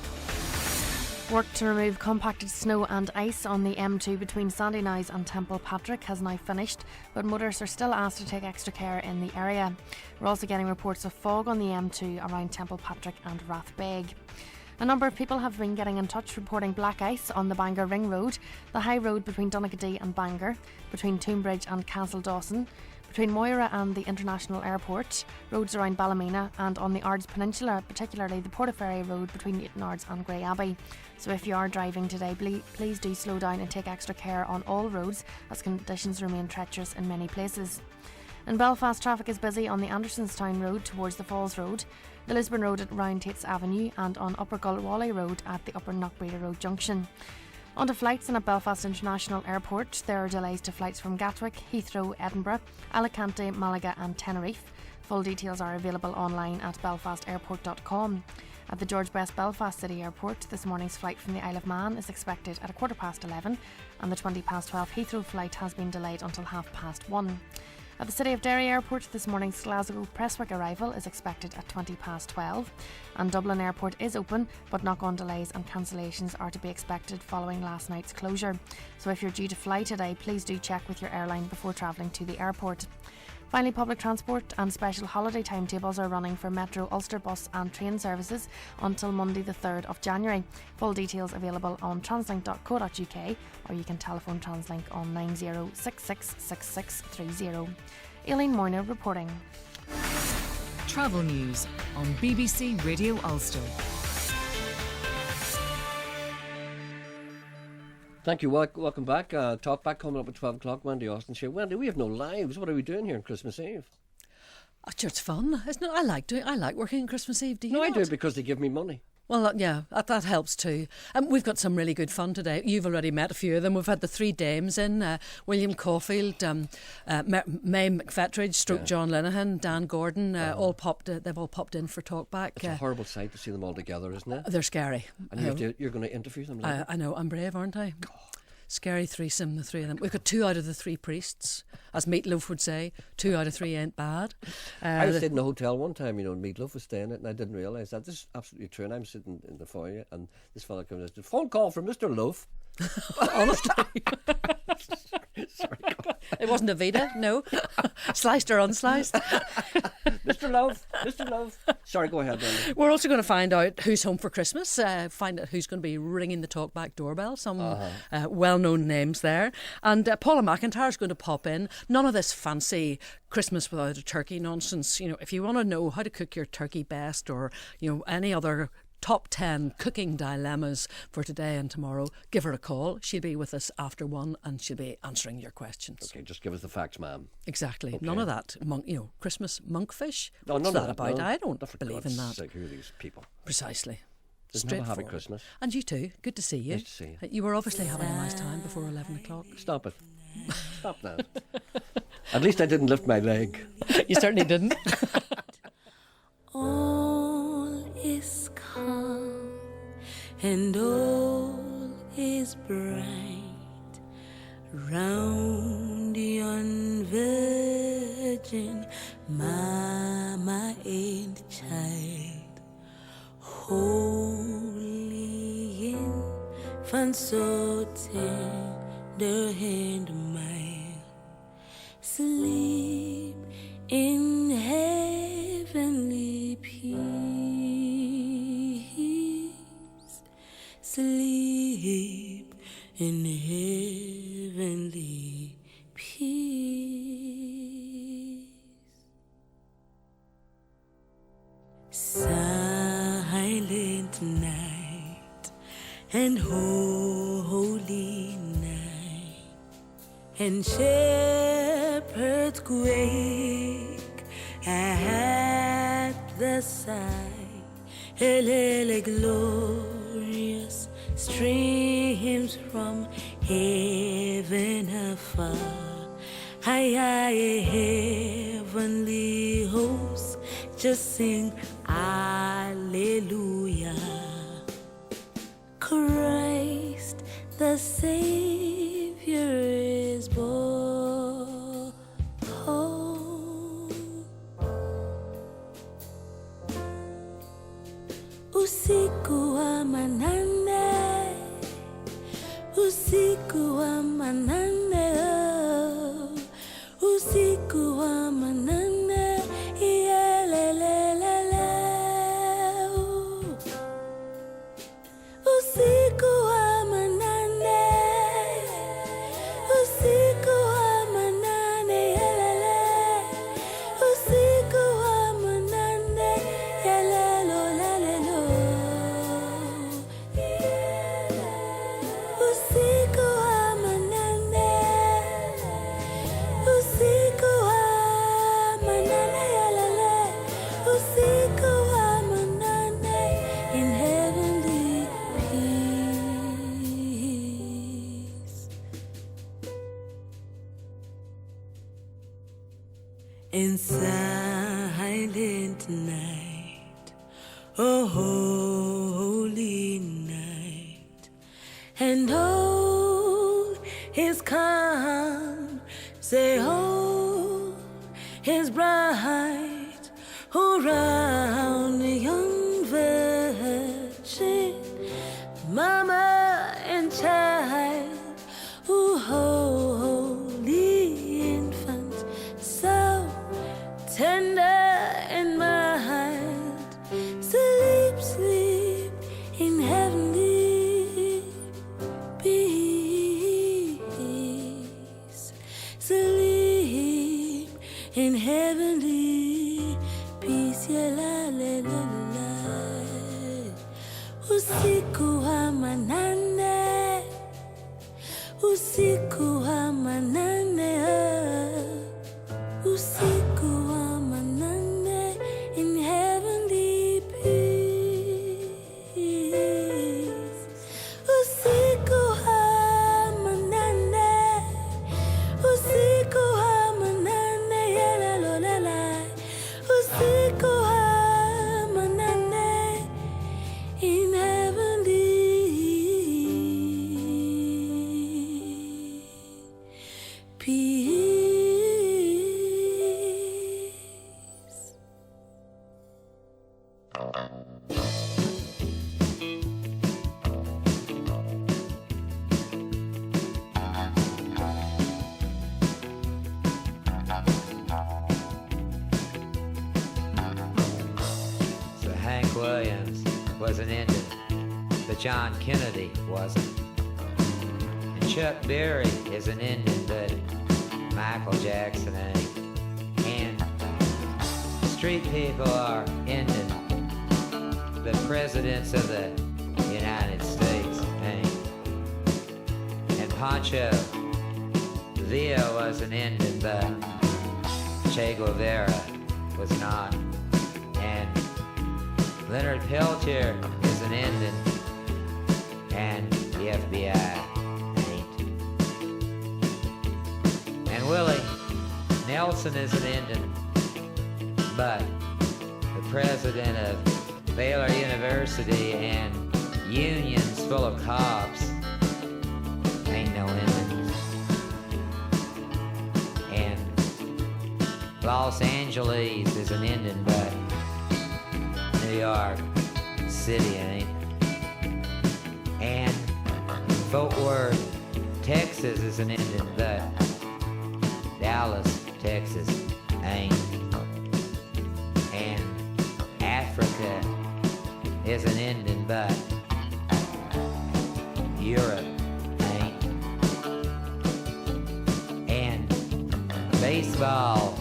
Work to remove compacted snow and ice on the M2 between Sandyknows and Temple Patrick has now finished, but motorists are still asked to take extra care in the area. We're also getting reports of fog on the M2 around Temple Patrick and Rathbeg. A number of people have been getting in touch reporting black ice on the Bangor Ring Road, the high road between Donaghadee and Bangor, between Toonbridge and Castle Dawson, between Moira and the International Airport, roads around Ballymena, and on the Ards Peninsula, particularly the Portaferry Road between Newton Ards and Grey Abbey. So if you are driving today, please do slow down and take extra care on all roads as conditions remain treacherous in many places. In Belfast, traffic is busy on the Andersonstown Road towards the Falls Road, the Lisburn Road at Round Tates Avenue, and on Upper Galwally Road at the Upper Knockbreda Road Junction. On to flights, and at Belfast International Airport, there are delays to flights from Gatwick, Heathrow, Edinburgh, Alicante, Malaga and Tenerife. Full details are available online at belfastairport.com. At the George Best Belfast City Airport, this morning's flight from the Isle of Man is expected at 11:15, and the 12:20 Heathrow flight has been delayed until 1:30. At the City of Derry Airport, this morning's Glasgow Prestwick arrival is expected at 12:20, and Dublin Airport is open, but knock-on delays and cancellations are to be expected following last night's closure. So if you're due to fly today, please do check with your airline before travelling to the airport. Finally, public transport and special holiday timetables are running for Metro, Ulster bus and train services until Monday the 3rd of January. Full details available on translink.co.uk, or you can telephone Translink on 90666630. Aileen Moyna reporting. Travel news on BBC Radio Ulster. Thank you. Welcome back. Talk back coming up at 12 o'clock. Wendy Austin Show. Wendy, we have no lives. What are we doing here on Christmas Eve? Oh, sure, it's fun, isn't it? I like working on Christmas Eve. Do you? No, not? I do it because they give me money. Well, yeah, that helps too. We've got some really good fun today. You've already met a few of them. We've had the three dames in, William Caulfield, May McFetridge, stroke John Linehan, Dan Gordon, they've all popped in for Talkback. It's a horrible sight to see them all together, isn't it? They're scary. And you're going to interview them later. I know, I'm brave, aren't I? Scary threesome, the three of them. We've got 2 out of the 3 priests. As Meatloaf would say, 2 out of 3 ain't bad. I was staying in a hotel one time, and Meatloaf was staying it, and I didn't realise that. This is absolutely true. And I'm sitting in the foyer, and this fella comes in, phone call from Mr. Loaf. Honestly. Sorry, it wasn't a Vita, no. Sliced or unsliced. Mr. Love. Sorry, go ahead, Danny. We're also going to find out who's home for Christmas, find out who's going to be ringing the Talkback doorbell, some well-known names there. And Paula McIntyre's going to pop in. None of this fancy Christmas without a turkey nonsense. If you want to know how to cook your turkey best, or any other top 10 cooking dilemmas for today and tomorrow, give her a call. She'll be with us after 1 and she'll be answering your questions. Okay, just give us the facts, ma'am. Exactly. Okay. None of that Christmas monkfish. No, What's none that of that, about? no. I don't For believe God's in that. sake, who are these people? Precisely. Have a happy Christmas. And you too. Good to see you. Nice to see you. You were obviously having a nice time before 11 o'clock. Stop it. Stop that. At least I didn't lift my leg. You certainly didn't. All is calm and all is bright round yon virgin mama and child, holy infant so tender and mild, sleep in heavenly peace, sleep in heavenly peace. Silent night and holy night, and shepherds quake at the sight. Glorious streams from heaven afar, heavenly hosts just sing Alleluia. Christ the Savior is born. Usiku wa manane, usiku wa manane, usiku wa manane, yelelelele. Usiku wa manane, usiku wa manane, yelele. Usiku wa manane, yelelo lelelo. Usiku wa manane, usiku wa manane, yelele. Usiku wa manane, in heavenly peace. In silent night, oh holy night, and all is calm, say all is bright around the young virgin, mama and child, oh holy infant, so tender and mild, sleep, sleep in heavenly peace, sleep in heavenly peace, yeah, la la la la. Usiku wa manane, usiku wa manane, usiku wa manane, in heavenly peace. but John Kennedy wasn't. And Chuck Berry is an Indian, but Michael Jackson ain't. And street people are Indian, but presidents of the United States ain't. And Pancho Villa was an Indian, but Che Guevara was not. And Leonard Peltier is an Indian, and the FBI ain't. And Willie Nelson is an Indian, but the president of Baylor University and unions full of cops ain't no Indians. And Los Angeles is an Indian, but New York City ain't. And Fort Worth, Texas is an Indian, but Dallas, Texas ain't. And Africa is an Indian, but Europe ain't. And baseball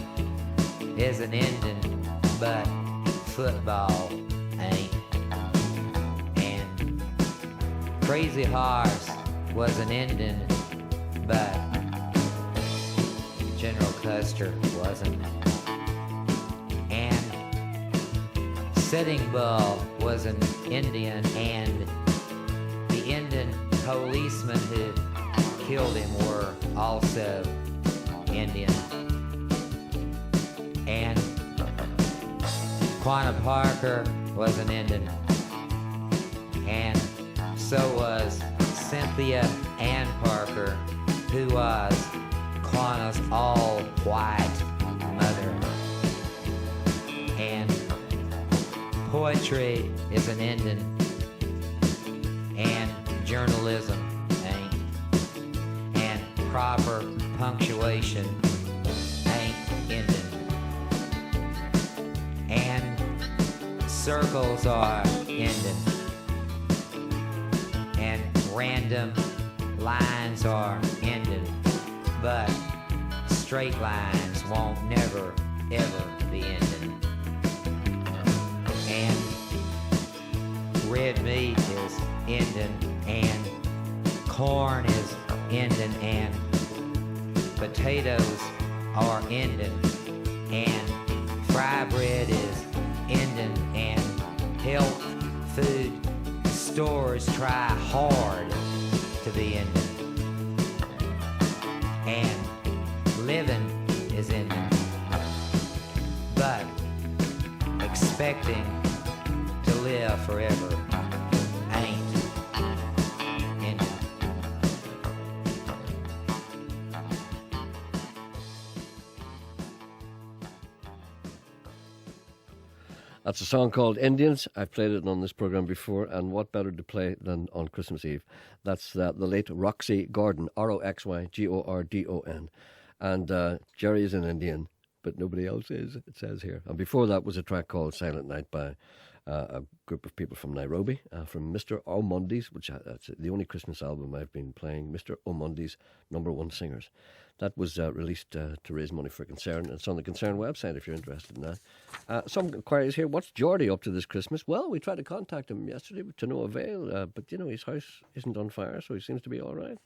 is an Indian, but football ain't. And Crazy Horse was an Indian, but General Custer wasn't. And Sitting Bull was an Indian, and the Indian policemen who killed him were also Indian. And Quanah Parker was an Indian, and so was Cynthia Ann Parker, who was Quanah's all-white mother. And poetry is an Indian, and journalism ain't. And proper punctuation ain't Indian. And circles are Indian. And random lines are Indian. But straight lines won't never, ever be Indian. And red meat is Indian, and corn is Indian, and potatoes are Indian, and fry bread is Indian, and health food stores try hard to be Indian. And living is Indian, but expecting to live forever ain't Indian. That's a song called Indians. I've played it on this programme before, and what better to play than on Christmas Eve? That's the late Roxy Gordon, RoxyGordon. And Gerry is an Indian, but nobody else is, it says here. And before that was a track called Silent Night by a group of people from Nairobi, from Mr. O'Mundy's, which that's the only Christmas album I've been playing, Mr. O'Mundy's #1 singers. That was released to raise money for Concern. It's on the Concern website if you're interested in that. Some inquiries here. What's Geordie up to this Christmas? Well, we tried to contact him yesterday to no avail, but, you know, his house isn't on fire, so he seems to be all right.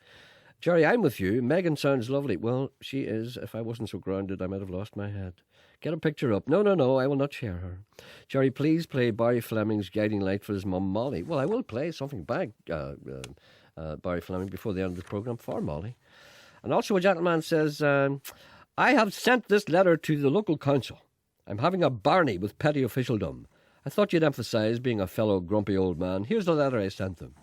Gerry, I'm with you. Megan sounds lovely. Well, she is. If I wasn't so grounded, I might have lost my head. Get a picture up. No, I will not share her. Gerry, please play Barry Fleming's Guiding Light for his mum, Molly. Well, I will play something back, Barry Fleming, before the end of the programme for Molly. And also a gentleman says, I have sent this letter to the local council. I'm having a barney with petty officialdom. I thought you'd emphasise being a fellow grumpy old man. Here's the letter I sent them.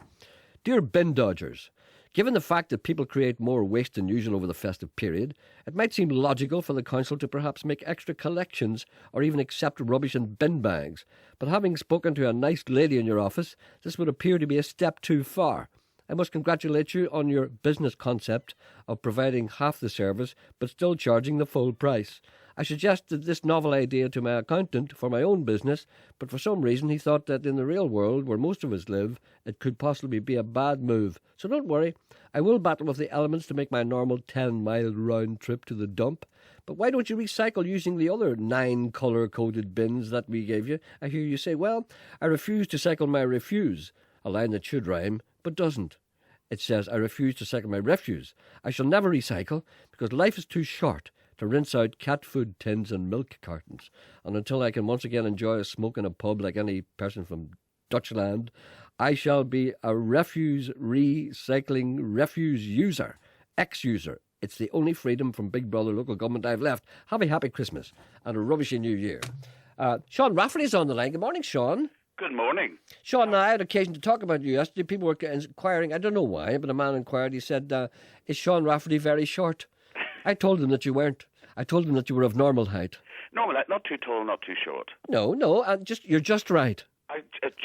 Dear bin dodgers, given the fact that people create more waste than usual over the festive period, it might seem logical for the council to perhaps make extra collections or even accept rubbish in bin bags. But having spoken to a nice lady in your office, this would appear to be a step too far. I must congratulate you on your business concept of providing half the service but still charging the full price. I suggested this novel idea to my accountant for my own business, but for some reason he thought that in the real world, where most of us live, it could possibly be a bad move. So don't worry, I will battle with the elements to make my normal 10-mile round trip to the dump. But why don't you recycle using the other 9 colour-coded bins that we gave you? I hear you say, well, I refuse to cycle my refuse, a line that should rhyme, but doesn't. It says, I refuse to cycle my refuse. I shall never recycle, because life is too short to rinse out cat food tins and milk cartons. And until I can once again enjoy a smoke in a pub like any person from Dutchland, I shall be a refuse recycling refuse user, ex-user. It's the only freedom from Big Brother local government I've left. Have a happy Christmas and a rubbishy New Year. Sean Rafferty's on the line. Good morning, Sean. Good morning. Sean, I had occasion to talk about you yesterday. People were inquiring, I don't know why, but a man inquired, he said, is Sean Rafferty very short? I told him that you weren't. I told him that you were of normal height. Normal, not too tall, not too short. No, you're just right.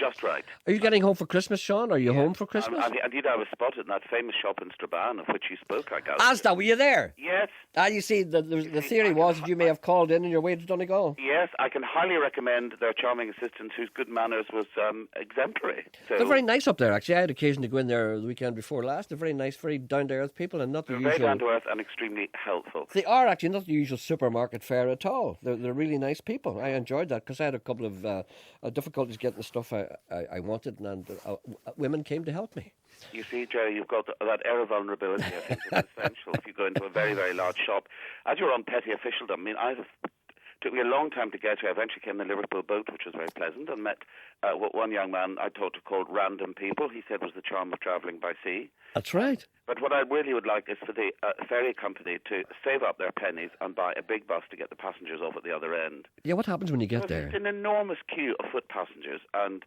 Just right. Are you getting home for Christmas, Sean? Are you home for Christmas? Indeed, I was spotted in that famous shop in Strabane of which you spoke, I gather. Asda, were you there? Yes. You see, the theory was that you may have called in on your way to Donegal. Yes, I can highly recommend their charming assistant whose good manners was exemplary. So they're very nice up there, actually. I had occasion to go in there the weekend before last. They're very nice, very down-to-earth people and not the usual... Very down-to-earth and extremely helpful. They are actually not the usual supermarket fare at all. They're really nice people. I enjoyed that because I had a couple of difficulties getting the stuff I wanted, and women came to help me. You see, Gerry, you've got that air of vulnerability, I think, is essential if you go into a very, very large shop. As you're on petty officialdom, it took me a long time to get here. I eventually came in the Liverpool boat, which was very pleasant, and met one young man I talked to called Random People. He said was the charm of travelling by sea. That's right. But what I really would like is for the ferry company to save up their pennies and buy a big bus to get the passengers off at the other end. Yeah, what happens when you get Because there? It's an enormous queue of foot passengers, and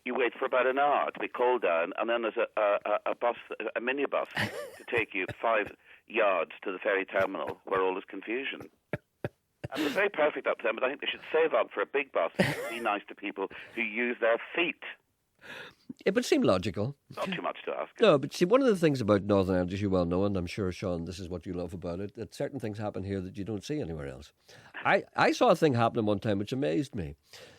you wait for about an hour to be called down, and then there's a minibus to take you 5 yards to the ferry terminal where all is confusion. And it's very perfect up to them, but I think they should save up for a big bus and be nice to people who use their feet. It would seem logical. Not too much to ask. No, but see, one of the things about Northern Ireland, as you well know, and I'm sure, Sean, this is what you love about it, that certain things happen here that you don't see anywhere else. I saw a thing happening one time which amazed me.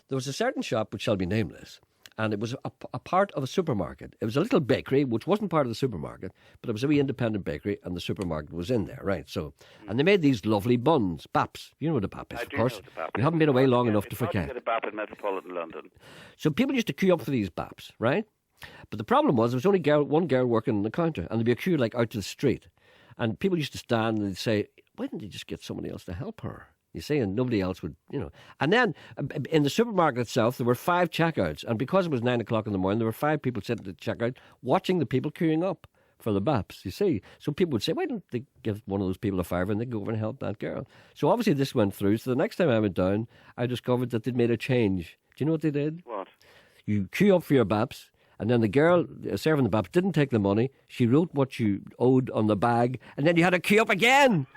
There was a certain shop, which shall be nameless, and it was a part of a supermarket. It was a little bakery, which wasn't part of the supermarket, but it was a wee independent bakery, and the supermarket was in there, right? So, and they made these lovely buns, baps. You know what a bap is, of course. Know what a bap You haven't been away long enough to It's hard forget. to get a bap in metropolitan London. So people used to queue up for these baps, right? But the problem was there was only one girl working on the counter, and there'd be a queue like out to the street. And people used to stand and they'd say, why didn't they just get somebody else to help her? You see, and nobody else would, And then in the supermarket itself, there were 5 checkouts. And because it was 9 o'clock in the morning, there were 5 people sitting at the checkout watching the people queuing up for the baps, you see. So people would say, why don't they give one of those people a £5 and they'd go over and help that girl? So obviously this went through. So the next time I went down, I discovered that they'd made a change. Do you know what they did? What? You queue up for your baps. And then the girl serving the baps didn't take the money. She wrote what you owed on the bag. And then you had to queue up again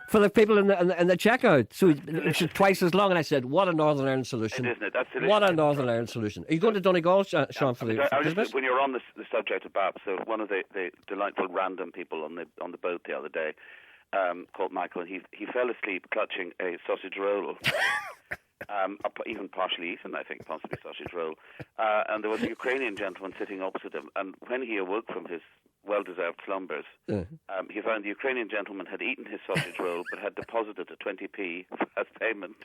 for the people in the checkout. So it was twice as long. And I said, what a Northern Ireland solution. Isn't it? That's delicious. What a Northern Ireland solution. Are you going to Donegal, Sean, for Christmas? When you're on the subject of BAP, so one of the delightful Random People on the boat the other day called Michael, and he fell asleep clutching a sausage roll. Even partially eaten, I think, possibly sausage roll. And there was a Ukrainian gentleman sitting opposite him, and when he awoke from his well-deserved slumbers, he found the Ukrainian gentleman had eaten his sausage roll but had deposited a 20p as payment.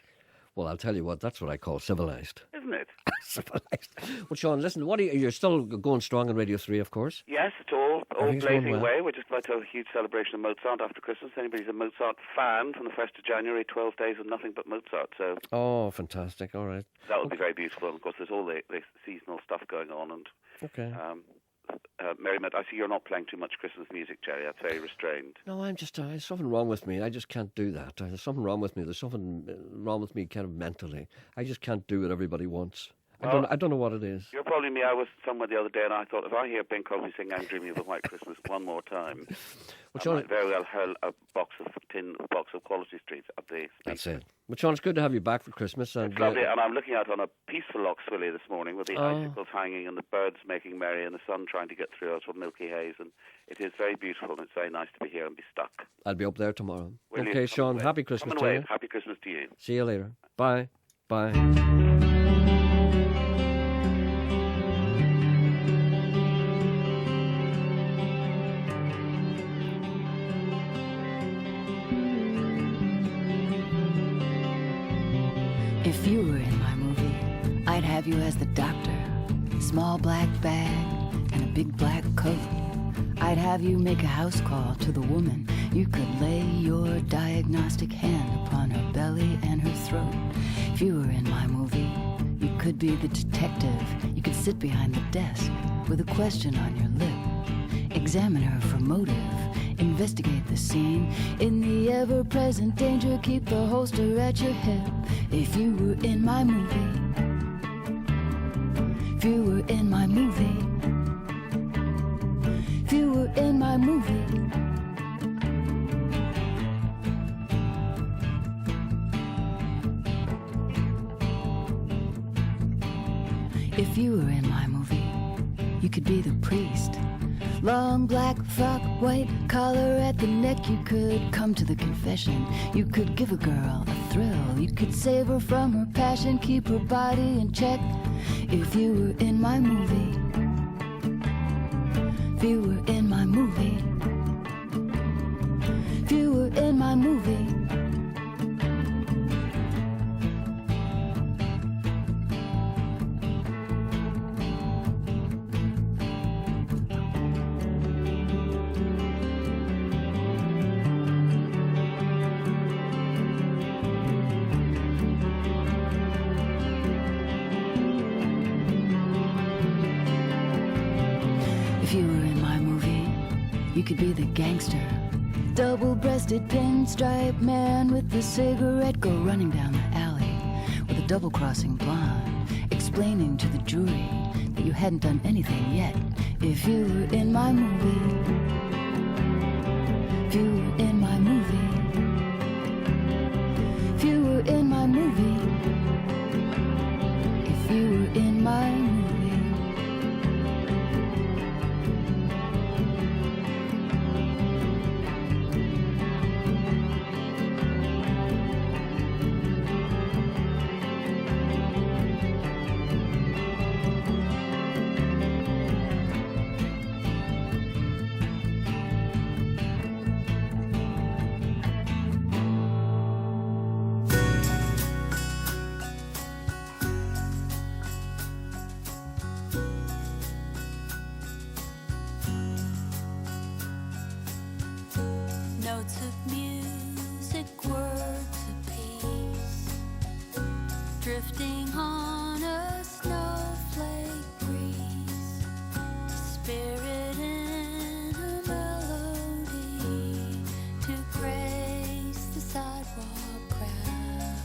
Well, I'll tell you what, that's what I call civilised. Isn't it? Civilised. Well, Sean, listen, you're still going strong on Radio 3, of course? Yes, it's all Everything's going blazing well. away. We're just about to have a huge celebration of Mozart after Christmas. Anybody's a Mozart fan from the 1st of January, 12 days of nothing but Mozart. So Oh, fantastic. All right. that would be very beautiful. And of course, there's all the seasonal stuff going on. And Okay. Mary Matt, I see you're not playing too much Christmas music, Gerry. That's very restrained. No, there's something wrong with me. I just can't do that. There's something wrong with me. There's something wrong with me kind of mentally. I just can't do what everybody wants. I don't know what it is. You're probably me. I was somewhere the other day, and I thought, if I hear Bing Crosby sing "I'm Dreaming of a White Christmas" one more time, I might very well hurl a box of Quality Street at the speaker. That's it. Well, Sean, it's good to have you back for Christmas. And, it's lovely, and I'm looking out on a peaceful Loch Swilly this morning with the icicles hanging and the birds making merry and the sun trying to get through out of milky haze, and it is very beautiful, and it's very nice to be here and be stuck. I'll be up there tomorrow. Will you? Okay, Sean, Come happy Christmas and to wave. you. Happy Christmas to you. See you later. Bye. Bye. If you were in my movie, I'd have you as the doctor. Small black bag and a big black coat. I'd have you make a house call to the woman. You could lay your diagnostic hand upon her belly and her throat. If you were in my movie, you could be the detective. You could sit behind the desk with a question on your lip. Examine her for motive. Investigate the scene. In the ever-present danger, keep the holster at your hip. If you were in my movie, if you were in my movie, if you were in my movie. If you were in my movie, you could be the priest. Long black frock, white collar at the neck. You could come to the confession. You could give a girl a thrill. You could save her from her passion, keep her body in check. If you were in my movie, if you were in my movie, if you were in my movie. If you were in my movie, you could be the gangster. Double-breasted pinstripe man with the cigarette, go running down the alley with a double-crossing blonde, explaining to the jury that you hadn't done anything yet. If you were in my movie, if you were in my movie, if you were in my movie, if you were in my movie. Notes of music, words of peace, drifting on a snowflake breeze, spirit in a melody to grace the sidewalk crowd.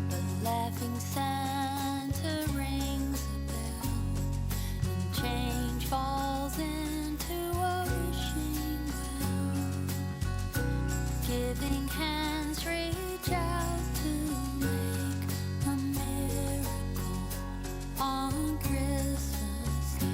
The laughing Santa rings a bell, and change falls into a wishing well. Giving hands reach out to make a miracle on Christmas Day.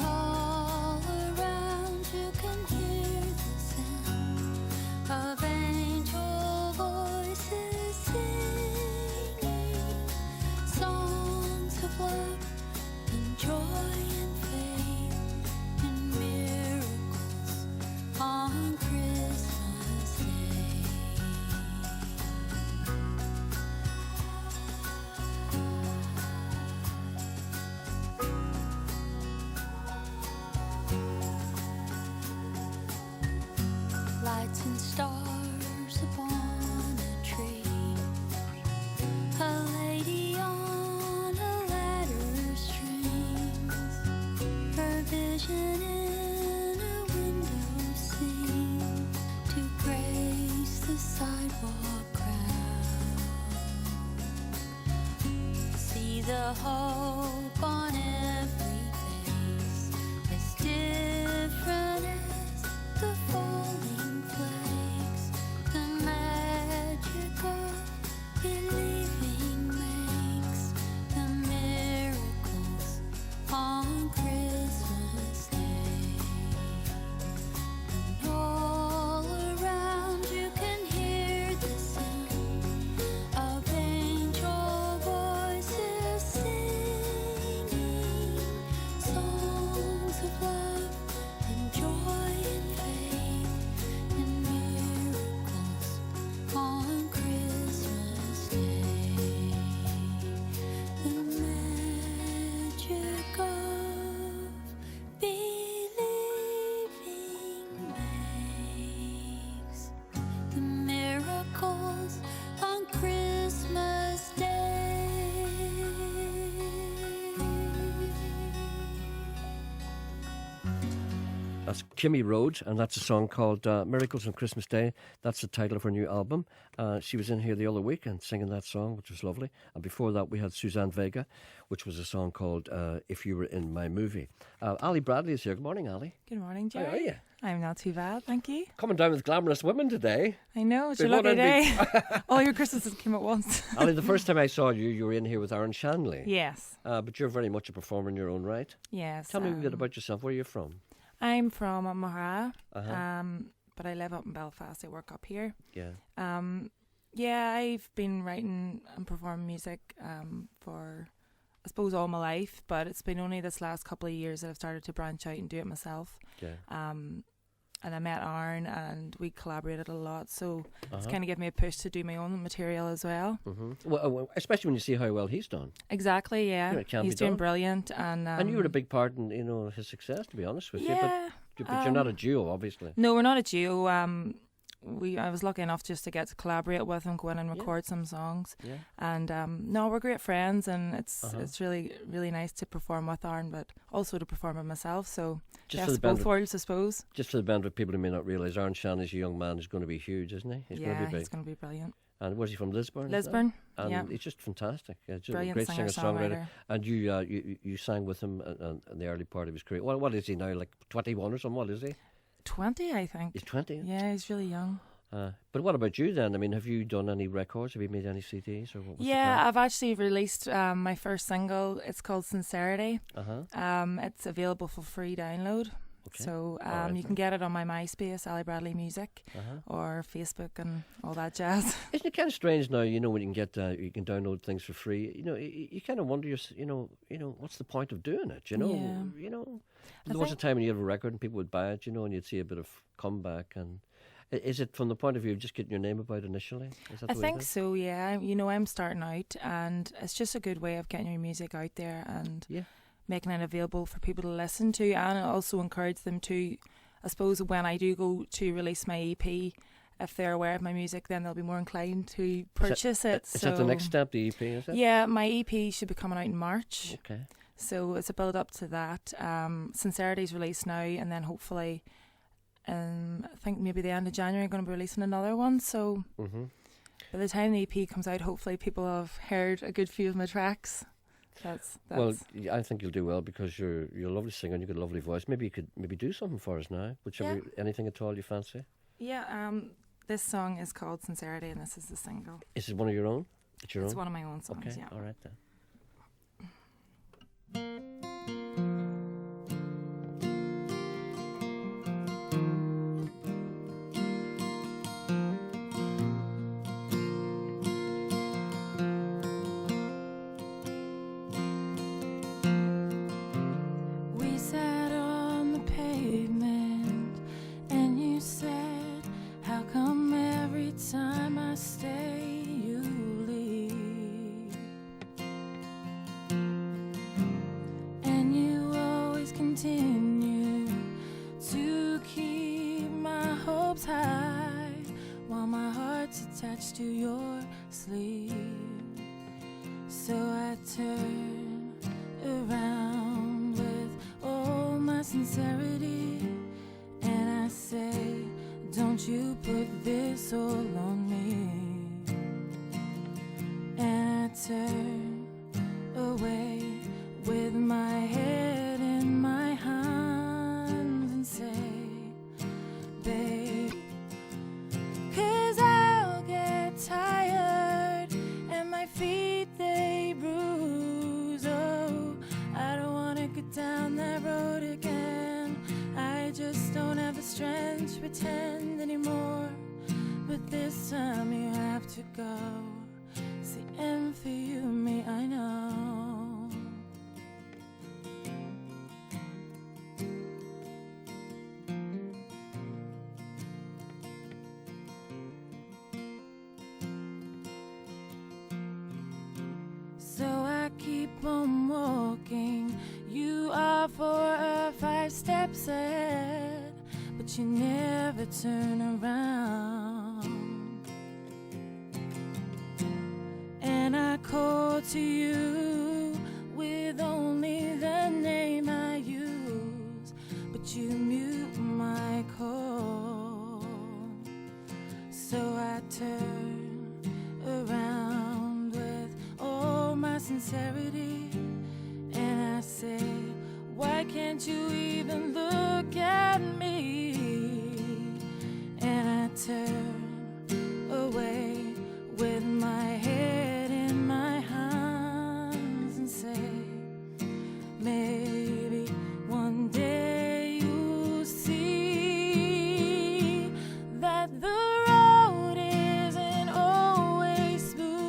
All around you can hear the sound of angel voices singing songs of love and joy and faith and miracles on Christmas Day. Lights and stars upon a tree, a lady on a ladder strings, her vision in a window scene to grace the sidewalk crowd. That's Kimmy Rhodes, and that's a song called Miracles on Christmas Day. That's the title of her new album. She was in here the other week and singing that song, which was lovely. And before that, we had Suzanne Vega, which was a song called If You Were in My Movie. Ali Bradley is here. Good morning, Ali. Good morning, Gerry. How are you? I'm not too bad, thank you. Coming down with glamorous women today. I know, it's Been your lucky wondering- day. All your Christmases came at once. Ali, the first time I saw you, you were in here with Aaron Shanley. Yes. But you're very much a performer in your own right. Yes. Tell me a bit about yourself. Where are you from? I'm from Mahara, Uh-huh. but I live up in Belfast. I work up here. Yeah. Yeah, I've been writing and performing music for, I suppose, all my life, but it's been only this last couple of years that I've started to branch out and do it myself. Yeah. And I met Aaron and we collaborated a lot, so it's Uh-huh. kind of given me a push to do my own material as well. Mm-hmm. Well, especially when you see how well he's done. Exactly, yeah. You know, it can't He's be doing done. brilliant. And you were a big part in his success, to be honest with Yeah, you. But you're not a duo, obviously. No, we're not a duo. I was lucky enough just to get to collaborate with him, go in and record some songs. Yeah. And no, we're great friends, and it's Uh-huh. it's really nice to perform with Aaron, but also to perform with myself. So Just best for the of both band- worlds, I suppose. Just for the band of people who may not realise, Aaron Shanley's a young man who's going to be huge, isn't he? He's going to Yeah, be big. he's going to be brilliant. And where's he from? Lisburn? is that? Lisburn, And yeah. he's just fantastic. Yeah, just Brilliant a great singer-songwriter. And you sang with him in the early part of his career. What is he now? Like 21 or something? What is he? 20, I think. He's 20. Yeah, he's really young. But what about you then? I mean, have you done any records? Have you made any CDs? Or what's the Yeah, plan? I've actually released my first single. It's called Sincerity. Uh-huh. It's available for free download. Okay. So All right you can get it on my MySpace, Ali Bradley Music, Uh-huh. or Facebook and all that jazz. Isn't it kind of strange now? You know, when you can get you can download things for free. You know, you kind of wonder, you know, what's the point of doing it? You know, Yeah. you know, I there was a think- time when you have a record and people would buy it, you know, and you'd see a bit of comeback. And is it from the point of view of just getting your name about initially? Is that I the way it think is? so, yeah. You know, I'm starting out, and it's just a good way of getting your music out there and making it available for people to listen to, and also encourage them to, I suppose, when I do go to release my EP, if they're aware of my music, then they'll be more inclined to purchase it. Is that the next step, the EP, is it? Yeah, my EP should be coming out in March. Okay. So it's a build up to that. Sincerity's released now, and then hopefully, I think maybe the end of January, I'm going to be releasing another one. So Mm-hmm. by the time the EP comes out, hopefully people have heard a good few of my tracks. That's Well, I think you'll do well because you're a lovely singer and you've got a lovely voice. Maybe you could do something for us now. Anything at all you fancy? yeah. This song is called Sincerity, and this is the single. Is it one of your own? It's your It's own? one of my own songs. Okay, Yeah. all right then. We sat on the pavement and you said, how come every time I stay you leave? And you always continue to keep my hopes high while my heart's attached to your sleeve. So I turn around with all my sincerity and I say, don't you put this all on me. And I turn away with my head in my hands and say, babe, 'cause I'll get tired and my feet they bruise. Oh, I don't wanna go down that road again. I just don't have the strength to pretend anymore. But this time you have to go. See, and for you and me, I know. So I keep on walking. You are 4 or 5 steps ahead, but you never turn around. And I call to you with only the name I use, but you mute charity. And I say, why can't you even look at me? And I turn away with my head in my hands and say, maybe one day you'll see that the road isn't always smooth.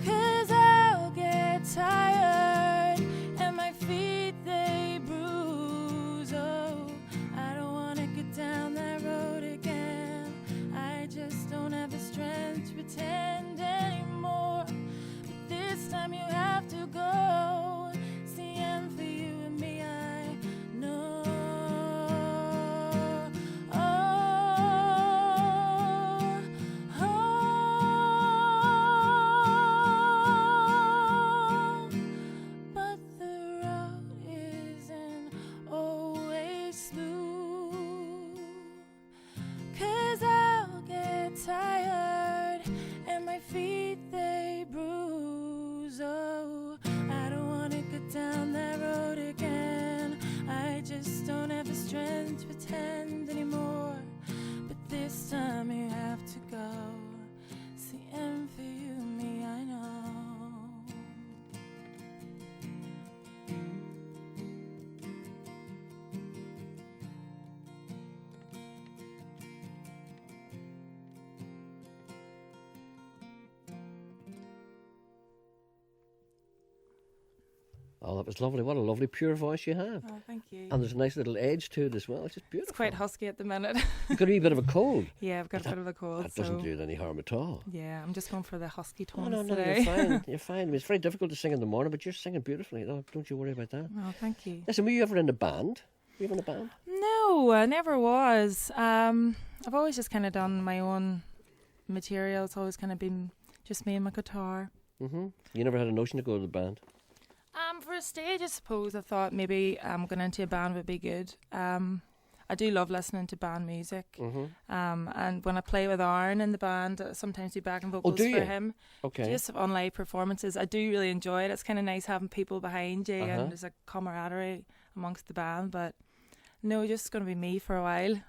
'Cause I'll get tired and my feet they bruise. Oh, I don't wanna get down that road again. I just don't have the strength to pretend anymore. But this time you have to go. See, and for you and me, I know. But the road isn't always smooth. 'Cause I'll get tired and my feet they bruise. Oh, I don't wanna go down that road again. I just don't have the strength to pretend anymore. But this time you have to go. See, and for you and me, I know. Oh, that was lovely. What a lovely, pure voice you have. Oh, thank you. And there's a nice little edge to it as well. It's just beautiful. It's quite husky at the minute. You've got a wee bit of a cold. Yeah, I've got a bit of a cold. That doesn't so do it any harm at all. yeah, I'm just going for the husky Oh, tones no, today. you're fine. You're fine. I mean, it's very difficult to sing in the morning, but you're singing beautifully. No, don't you worry about that. Oh, thank you. Listen, were you ever in a band? Were you ever in a band? No, I never was. I've always just kind of done my own material. It's always kind of been just me and my guitar. Mm-hmm. You never had a notion to go to the band? For a stage, I suppose I thought maybe going into a band would be good. I do love listening to band music. Mm-hmm. And when I play with Aaron in the band, I sometimes do backing vocals do for you? him. Okay. Just on live performances. I do really enjoy it. It's kind of nice having people behind you Uh-huh. and there's a camaraderie amongst the band. But no, just going to be me for a while.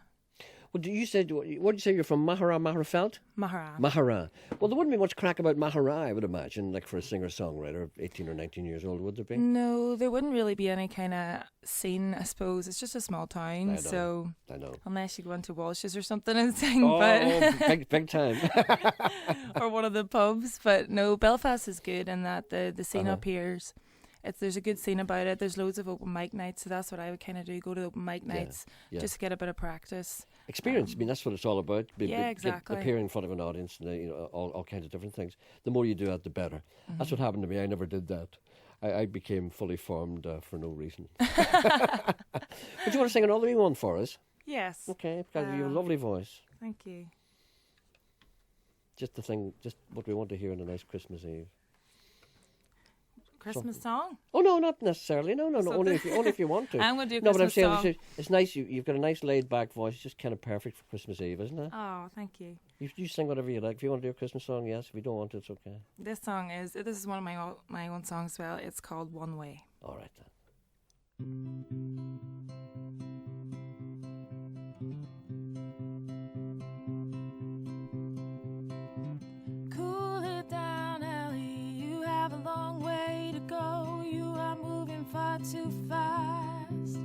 Well, you said, what did you say, you're from Maharafelt? Mahara. Well, there wouldn't be much crack about Mahara, I would imagine, like for a singer-songwriter, 18 or 19 years old, would there be? No, there wouldn't really be any kind of scene, I suppose. It's just a small town, so I know. Unless you go into Walsh's or something and sing, big time. or one of the pubs. But no, Belfast is good in that the scene Uh-huh. up here's. There's a good scene about it. There's loads of open mic nights, so that's what I would kind of do. Go to open mic nights yeah. just to get a bit of practice. Experience. I mean, that's what it's all about. Exactly. Appearing in front of an audience and all kinds of different things. The more you do that, the better. Mm-hmm. That's what happened to me. I never did that. I became fully formed for no reason. But you want to sing another one for us? Yes. Okay, because you have a lovely voice. Thank you. Just what we want to hear on a nice Christmas Eve. Christmas song? Oh no, not necessarily. No. So Only if you want to. I'm going to do a no, but I'm Christmas saying song. it's nice. You've got a nice laid back voice. It's just kind of perfect for Christmas Eve, isn't it? Oh, thank you. You sing whatever you like. If you want to do a Christmas song, yes. If you don't want to, it's okay. This is one of my own songs as well. It's called One Way. All right then. Cool it down, Ellie. You have a long way to go. You are moving far too fast.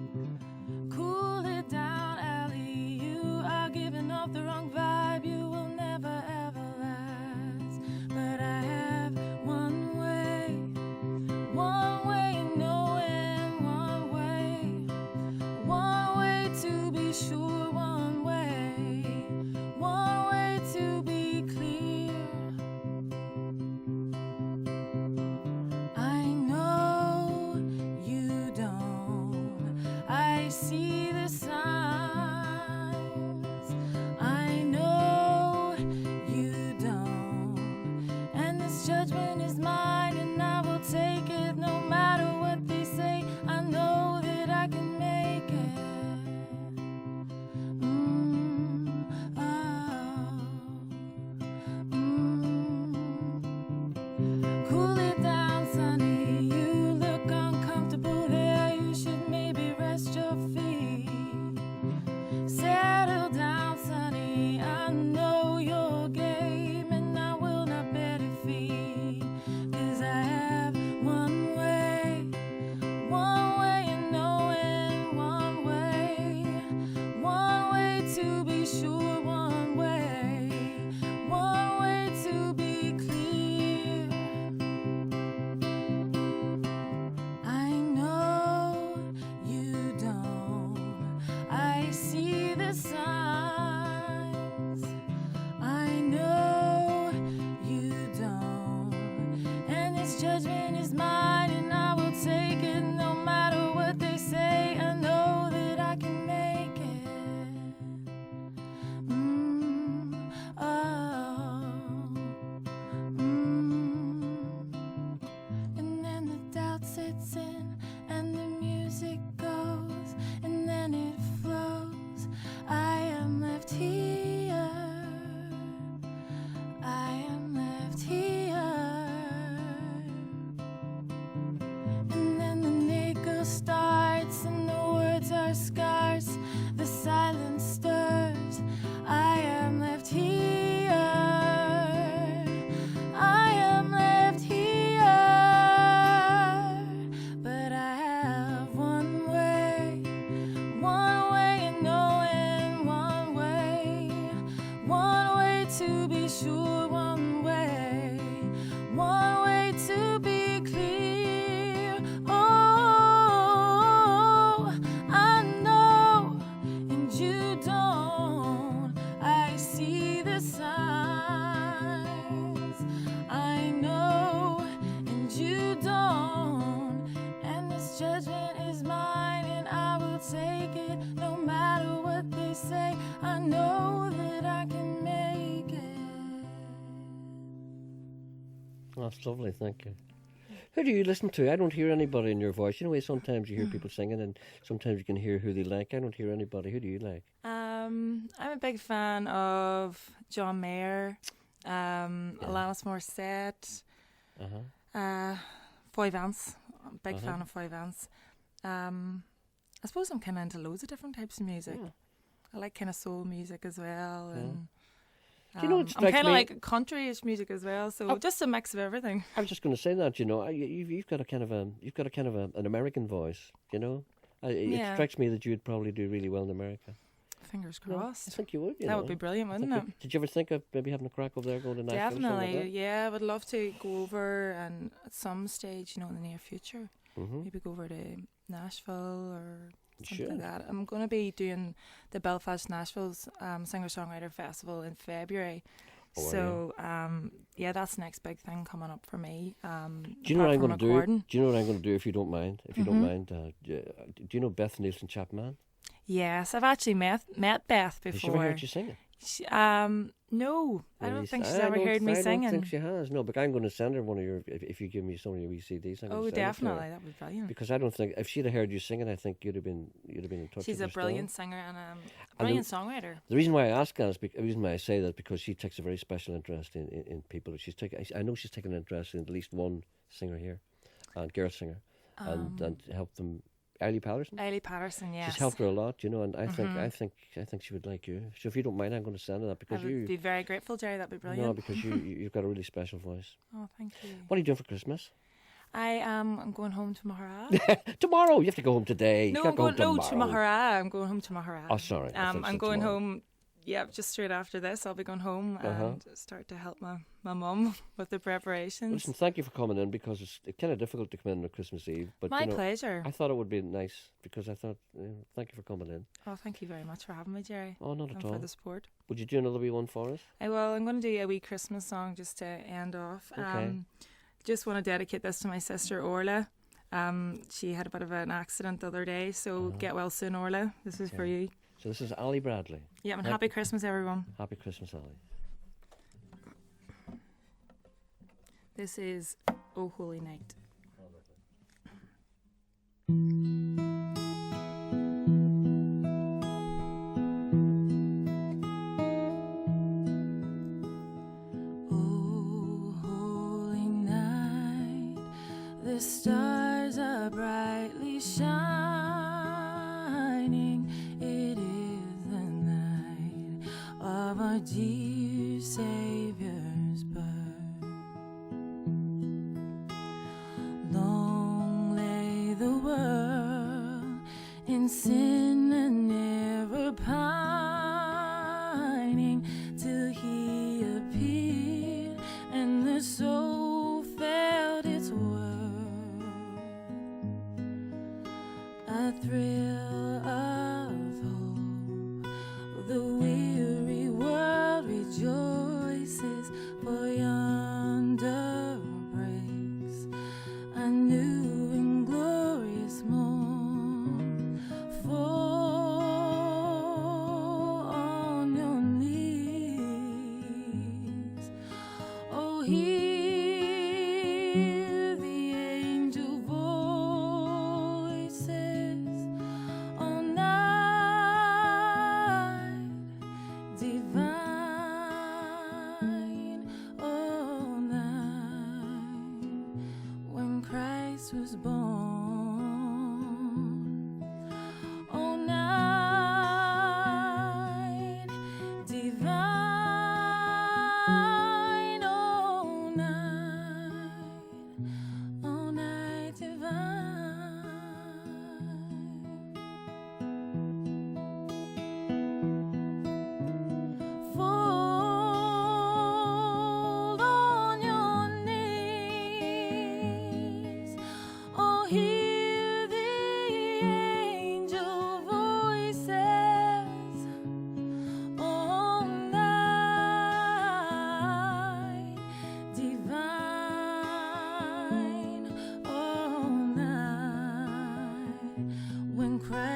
Cool it down, Ellie. You are giving off the wrong vibe. You will never ever last. But I have one way knowing, one way to be sure, one way to be clear. I know you don't judgment is mine, and I will take it no matter what they say. I know that I can make it. And then the doubt sets in, and the music goes, and then it flows. I am left here. I am left here. And then the nickel starts, and the words are scarce. The silence stirs. I am left here. I am left here. But I have one way and knowing, one way to be sure, one way to be clear. Oh, I know, and you don't. I see the signs. I know, and you don't. And this judgment is mine, and I will take it no matter what they say. I know that I can make it. That's lovely, thank you. Who do you listen to? I don't hear anybody in your voice. You know, sometimes you hear people singing, and sometimes you can hear who they like. I don't hear anybody. Who do you like? I'm a big fan of John Mayer, Alanis Morissette, Foy Vance. I'm a big fan of Foy Vance. I suppose I'm kind of into loads of different types of music. I like kind of soul music as well, and Do you know what I'm strikes kind of me? like country-ish music as well. So just a mix of everything. I was just going to say that. You know, you've got a kind of an American voice. You know, it Yeah. strikes me that you'd probably do really well in America. Fingers No, crossed. I think you would. You That know. would be brilliant, I wouldn't think it? Did you ever think of maybe having a crack over there, going to Nashville? or something like Definitely, that? yeah. I would love to go over and at some stage, in the near future, Mhm. maybe go over to Nashville or You something like should. that. I'm going to be doing the Belfast Nashville's Singer-Songwriter Festival in February. Oh, are So, yeah, that's the next big thing coming up for me. Do you know what apart I'm from going to do? recording. Do you know what I'm going to do if you don't mind? If you don't Mhm. mind, do you know Beth Nielsen Chapman? Yes, I've actually met Beth before. Has she ever heard you singing? No, I don't Really? think she's I ever don't- heard me I singing. don't think she has. No, but I'm going to send her one of your. If you give me some of your wee CDs, I'm going Oh, to send it to her. definitely, that would be brilliant. Because I don't think if she'd have heard you singing, I think you'd have been in touch. She's with a her still. brilliant singer and a And brilliant songwriter. The reason why I ask that is the reason why I say that because she takes a very special interest in people. I know she's taken an interest in at least one singer here, and girl singer, and helped them. Eilidh Patterson. Eilidh Patterson, yes. She's helped her a lot, you know, and I Mhm. think she would like you. So if you don't mind, I'm going to send her that I because would you. be very grateful, Jerry. That'd be brilliant. No, because you've got a really special voice. Oh, thank you. What are you doing for Christmas? I'm going home to Mahara. Tomorrow. You have to go home today. No, you I'm can't going go home to tomorrow. Mahara. I'm going home to Mahara. Oh, sorry. I thought you I'm said going tomorrow. home. Yeah, just straight after this, I'll be going home Uh-huh. and start to help my mum with the preparations. Listen, thank you for coming in because it's kind of difficult to come in on Christmas Eve. But My you know, pleasure. I thought it would be nice because I thought, thank you for coming in. Oh, thank you very much for having me, Jerry. Oh, not and at for all. the support. Would you do another wee one for us? I'm going to do a wee Christmas song just to end off. Okay. Just want to dedicate this to my sister Orla. She had a bit of an accident the other day, so get well soon, Orla. This is for Okay. you. So this is Ali Bradley. Yeah, and happy Christmas, everyone. Happy Christmas, Ali. This is Oh Holy Night. Oh, holy night, the stars are brightly shining. It is the night of our dear Savior's birth. Long lay the world in sin and never pining till he appeared and the soul felt its worth. A thrill of hope, the weary world rejoices, for yonder breaks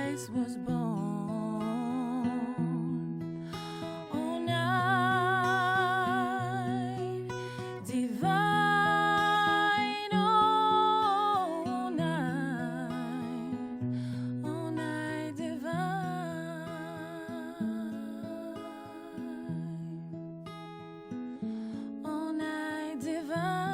Christ was born. Oh, night divine, oh, night divine, oh, night divine.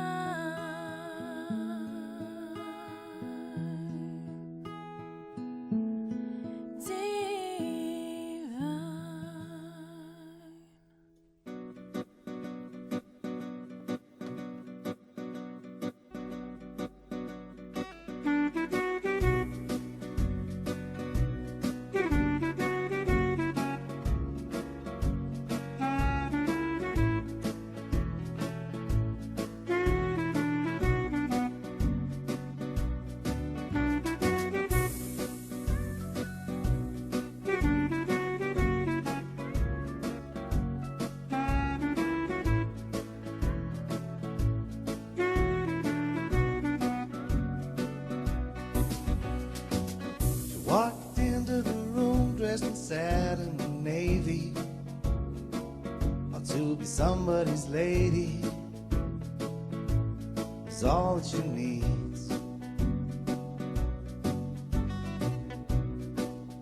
Walked into the room dressed in satin and navy, ought to be somebody's lady, is all that you need.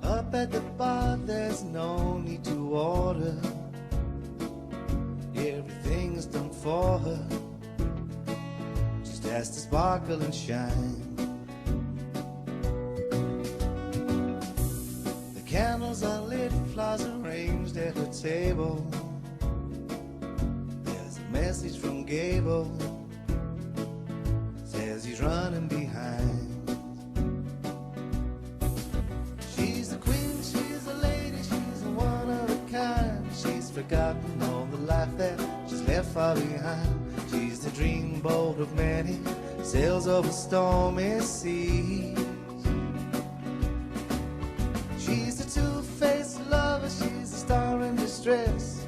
Up at the bar there's no need to order, everything is done for her, just has to sparkle and shine. Candles are lit, flowers arranged at her table. There's a message from Gable, says he's running behind. She's the queen, she's a lady, she's a one of a kind. She's forgotten all the life that she's left far behind. She's the dreamboat of many, sails over stormy seas. She's a two-faced lover, she's a star in distress.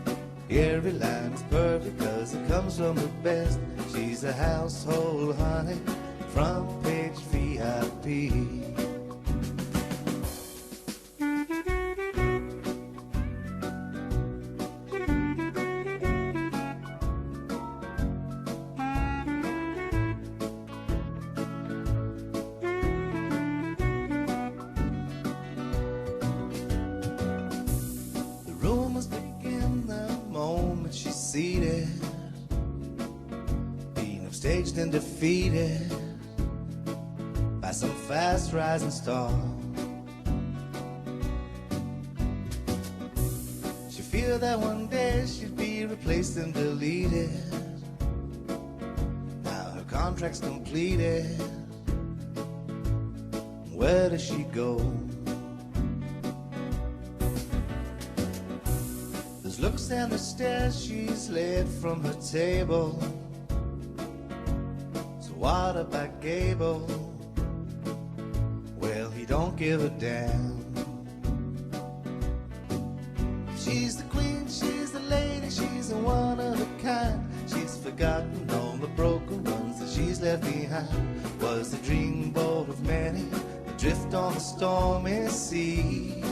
Every line is perfect cause it comes from the best. She's a household honey, front page VIP. Seated, being upstaged and defeated by some fast rising star. She feared that one day she'd be replaced and deleted. Now her contract's completed. Where does she go? Looks and the stares she's led from her table. So what about Gable? Well, he don't give a damn. She's the queen, she's the lady, she's a one of a kind. She's forgotten all the broken ones that she's left behind. Was the dreamboat of many, adrift on the stormy seas.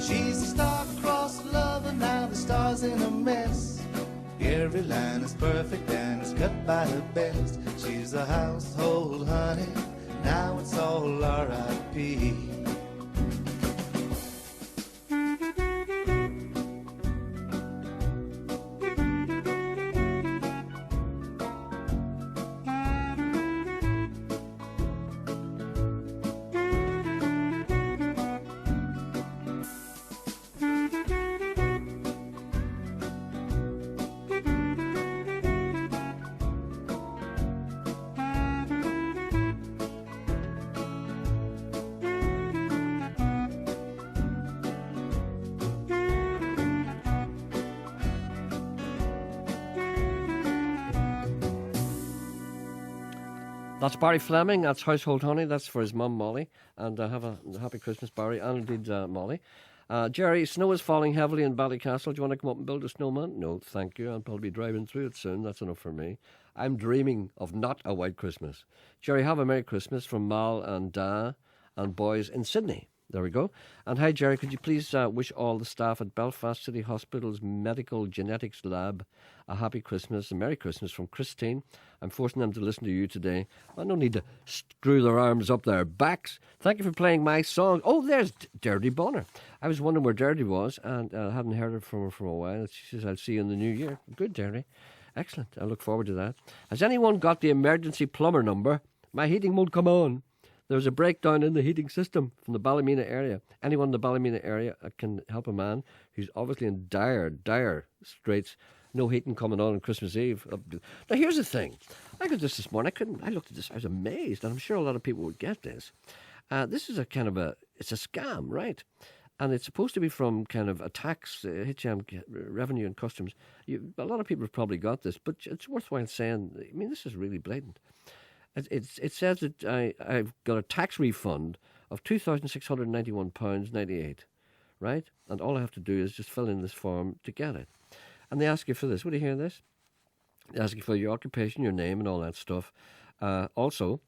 She's a star-crossed lover, now the star's in a mess. Every line is perfect and it's cut by her best. She's a household honey, now it's all R.I.P. That's Barry Fleming. That's Household Honey. That's for his mum, Molly. And have a happy Christmas, Barry, and indeed Molly. Gerry, snow is falling heavily in Ballycastle. Do you want to come up and build a snowman? No, thank you. I'll probably be driving through it soon. That's enough for me. I'm dreaming of not a white Christmas. Gerry, have a Merry Christmas from Mal and Da. and boys in Sydney. There we go. And hi, Gerry, could you please wish all the staff at Belfast City Hospital's Medical Genetics Lab a happy Christmas, a Merry Christmas from Christine. I'm forcing them to listen to you today. I don't need to screw their arms up their backs. Thank you for playing my song. Oh, there's Gerry Bonner. I was wondering where Gerry was, and I hadn't heard from her for a while. She says, I'll see you in the new year. Good, Gerry. Excellent. I look forward to that. Has anyone got the emergency plumber number? My heating won't come on. There's a breakdown in the heating system from the Ballymena area. Anyone in the Ballymena area can help a man who's obviously in dire straits. No heating coming on Christmas Eve. Now, here's the thing. I got this morning. I looked at this. I was amazed, and I'm sure a lot of people would get this. This is it's a scam, right? And it's supposed to be from kind of a tax, HM, revenue and customs. A lot of people have probably got this, but it's worthwhile saying, I mean, this is really blatant. It says that I've got a tax refund of £2,691.98, right? And all I have to do is just fill in this form to get it. And they ask you for this. Would you hear this? They ask you for your occupation, your name, and all that stuff. Also,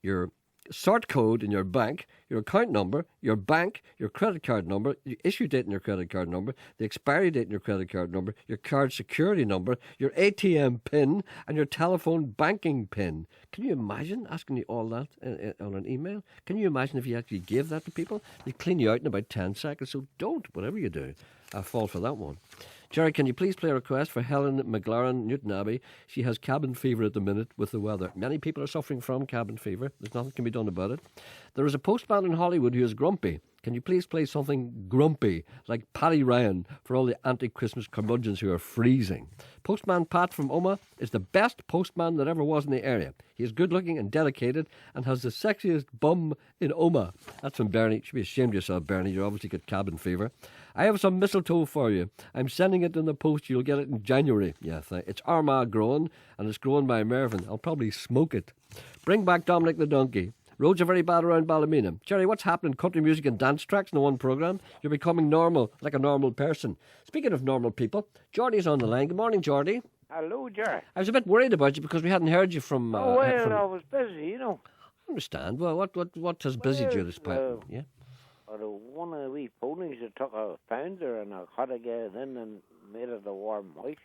your sort code in your bank, your account number, your bank, your credit card number, the issue date in your credit card number, the expiry date in your credit card number, your card security number, your ATM PIN, and your telephone banking PIN. Can you imagine asking you all that on an email? Can you imagine if you actually gave that to people? They'd clean you out in about 10 seconds, so don't, whatever you do. I fall for that one. Gerry, can you please play a request for Helen McLaren, Newton Abbey? She has cabin fever at the minute with the weather. Many people are suffering from cabin fever. There's nothing can be done about it. There is a postman in Hollywood who is grumpy. Can you please play something grumpy, like Paddy Ryan, for all the anti-Christmas curmudgeons who are freezing? Postman Pat from Omagh is the best postman that ever was in the area. He is good-looking and dedicated and has the sexiest bum in Omagh. That's from Bernie. You should be ashamed of yourself, Bernie. You obviously got cabin fever. I have some mistletoe for you. I'm sending it in the post. You'll get it in January. Yeah, it's Armagh grown, and it's grown by Mervyn. I'll probably smoke it. Bring back Dominic the Donkey. Roads are very bad around Ballymena. Gerry, what's happening? Country music and dance tracks in the one programme? You're becoming normal, like a normal person. Speaking of normal people, Geordie's on the line. Good morning, Geordie. Hello, Gerry. I was a bit worried about you because we hadn't heard you from... I was busy, you know. I understand. Well, what has busied you this part? Yeah. One of the wee ponies that took a pounder and I cut it in and made it a warm white.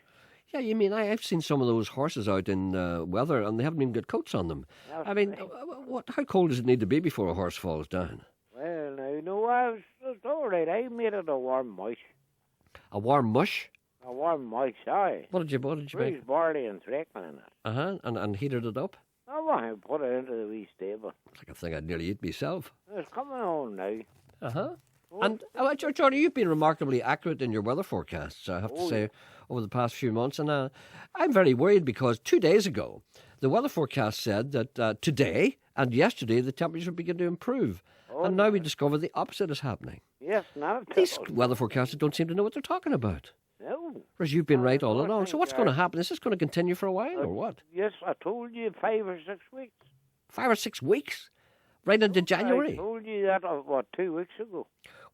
Yeah, you mean, I've seen some of those horses out in weather and they haven't even got coats on them. That's I mean, right. How cold does it need to be before a horse falls down? Well, now, no, it's all right. I made it a warm white. A warm mush? A warm white, aye. What did you make? Bruised barley and treacle in it. Uh-huh, and heated it up? Oh, I put it into the wee stable. It's like a thing I'd nearly eat myself. It's coming on now. Uh-huh. And, Jordy, you've been remarkably accurate in your weather forecasts, I have to say, over the past few months. And I'm very worried because 2 days ago, the weather forecast said that today and yesterday the temperatures would begin to improve. And now we discover the opposite is happening. Yes, not at all. These weather forecasters don't seem to know what they're talking about. No. Whereas you've been right all along. So what's going to happen? Is this going to continue for a while or what? Yes, I told you 5 or 6 weeks. 5 or 6 weeks? Right into January? I told you that, 2 weeks ago.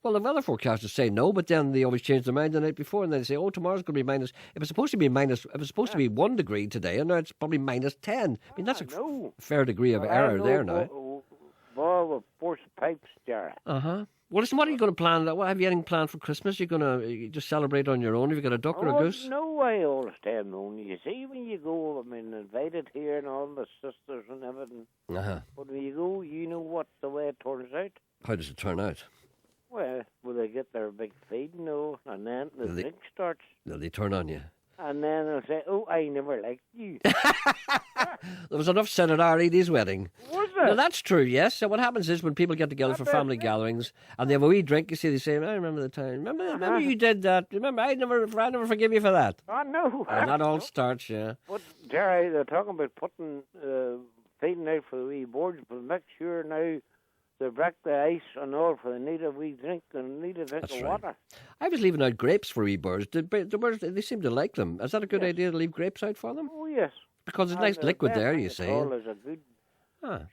Well, the weather forecasters say no, but then they always change their mind the night before, and then they say, "Oh, tomorrow's going to be minus." If it's supposed to be to be 1 degree today, and now it's probably minus 10. I mean, that's a fair degree of error there now. Well, with force pipes, Gerry. Well, listen, what are you going to plan? What have you anything planned for Christmas? You're going to just celebrate on your own? Have you got a duck or a goose? No way, all the time on. You see, when you go, I mean, invited here and all the sisters and everything. But when you go, you know what the way it turns out. How does it turn out? Well, will they get their big feed, and then the drink starts. They turn on you. And then they'll say, "Oh, I never liked you." There was enough said at our Edie's wedding. Was there? No, that's true, yes. So what happens is when people get together for family gatherings and they have a wee drink, you see, they say, "I remember the time. Remember you did that. Remember, I never forgive you for that." Oh, no. And that all starts, yeah. But, Gerry, they're talking about putting feeding out for the wee boards, but make sure now they break the ice and all for the need of wee drink and need a drink of water. I was leaving out grapes for wee birds. The birds, they seem to like them. Is that a good idea to leave grapes out for them? Oh, yes. Because there's nice liquid there, you see. There's a good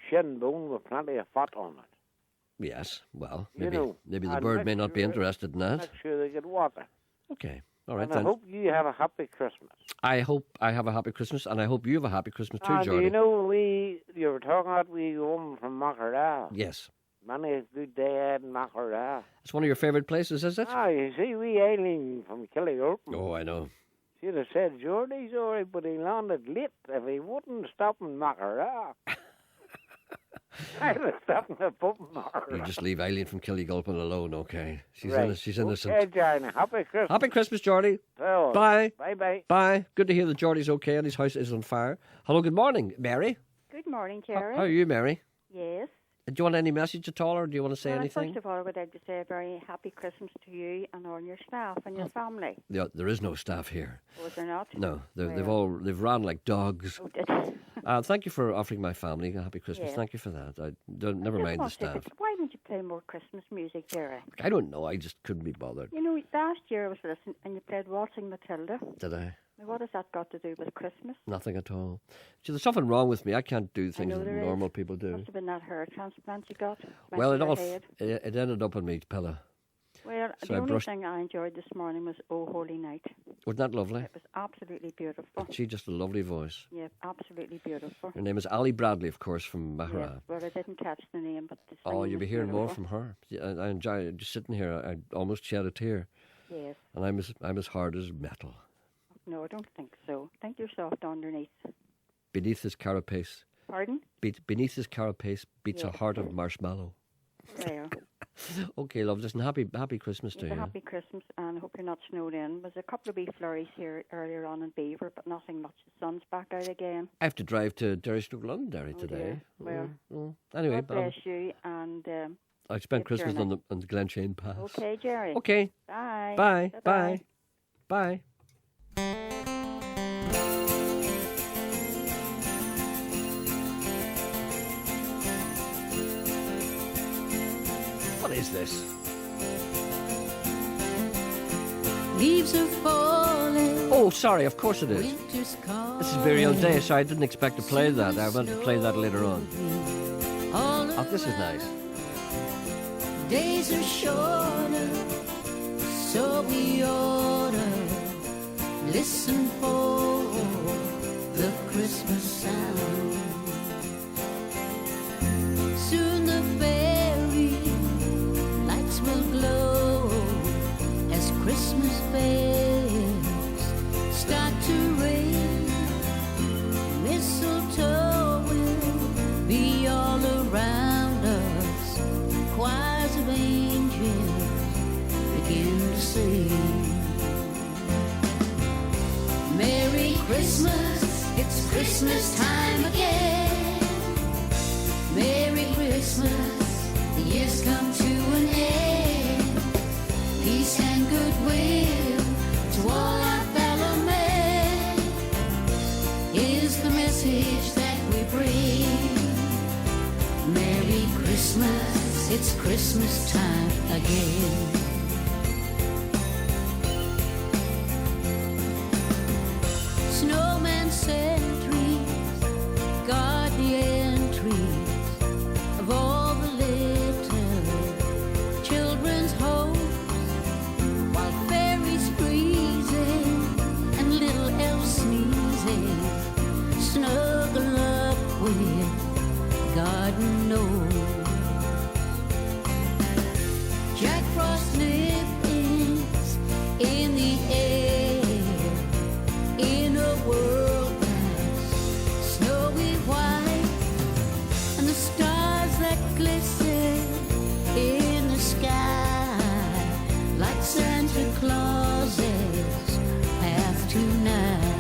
shin bone with plenty of fat on it. Yes, well, maybe the bird may not be interested in that. Make sure they get water. Okay, all right and then. I hope you have a happy Christmas. I hope I have a happy Christmas, and I hope you have a happy Christmas too, Jordy. You know, you were talking about wee woman from Macarthur. Yes. Many a good day ahead in Macra. It's one of your favourite places, is it? Ah, you see, we Aileen from Killigorpan. Oh, I know. She'd have said, Jordy's all right, but he landed late if he wouldn't stop in Macra. I'd have stopped in the pub in Macra. You just leave Eileen from Killygulpin alone, okay? She's Right. she's innocent. Okay, John, happy Christmas. Happy Christmas, Geordie. Oh, Bye. Bye-bye. Bye. Good to hear that Geordie's okay and his house is on fire. Hello, good morning, Mary. Good morning, Gerry. How are you, Mary? Yes. Do you want any message at all, or do you want to say Well, anything? First of all, I would like to say a very happy Christmas to you and all your staff and your family. There is no staff here. Was there not? No, they've Well. they've ran like dogs. Oh, did Thank you for offering my family a happy Christmas. Yeah. Thank you for that. Never mind the staff. Why don't you play more Christmas music, Gerry? I don't know. I just couldn't be bothered. You know, last year I was listening and you played Waltzing Matilda. Did I? Now, what has that got to do with Christmas? Nothing at all. See, there's something wrong with me. I can't do I things know that there normal is. people do. Must have been that hair transplant you got. Well, Went to your head. it ended up on me, Pella. Well, So the I only brushed- thing I enjoyed this morning was Oh Holy Night. Wasn't that lovely? It was absolutely beautiful. She just a lovely voice. Yeah, absolutely beautiful. Her name is Ali Bradley, of course, from Yeah, Mahara. well, I didn't catch the name, but the Oh, singing you'll be was hearing more beautiful. from her. Yeah, I enjoy it. Just sitting here, I almost shed a tear. Yes. And I'm as hard as metal. No, I don't think so. I think you're soft underneath. Beneath his carapace. Pardon? Beneath his carapace beats a Yes. heart of marshmallow. There. Okay, love, listen, happy Christmas to It's a you. happy Christmas, and I hope you're not snowed in. There's a couple of wee flurries here earlier on in Beaver, but nothing much. The sun's back out again. I have to drive to Derrystoke, Londonderry Oh, today. dear. Well, Anyway, God bless you, and I spent safe Christmas journey. on the Glenshane Pass. Okay, Gerry. Okay. Bye. Bye. Bye-bye. Bye. What is this? Leaves are falling. Oh, sorry, of course it is. Winter's calling. This is Burial Day, so I didn't expect to play that. I wanted to play that later on. Oh, this is nice. Days are shorter, so we oughta listen for the Christmas sound. Soon the fairy lights will glow as Christmas bells start to ring. Mistletoe will be all around us. Choirs of angels begin to sing. Merry Christmas, it's Christmas time again. Merry Christmas, the year's come to an end. Peace and goodwill to all our fellow men is the message that we bring. Merry Christmas, it's Christmas time again. Snowman sentries guard the entries of all the little children's hopes, while fairies freezing and little elves sneezing snuggle up with garden gnomes. Jack Frost nippings in the air, in a world that's snowy white, and the stars that glisten in the sky like Santa Claus's path tonight.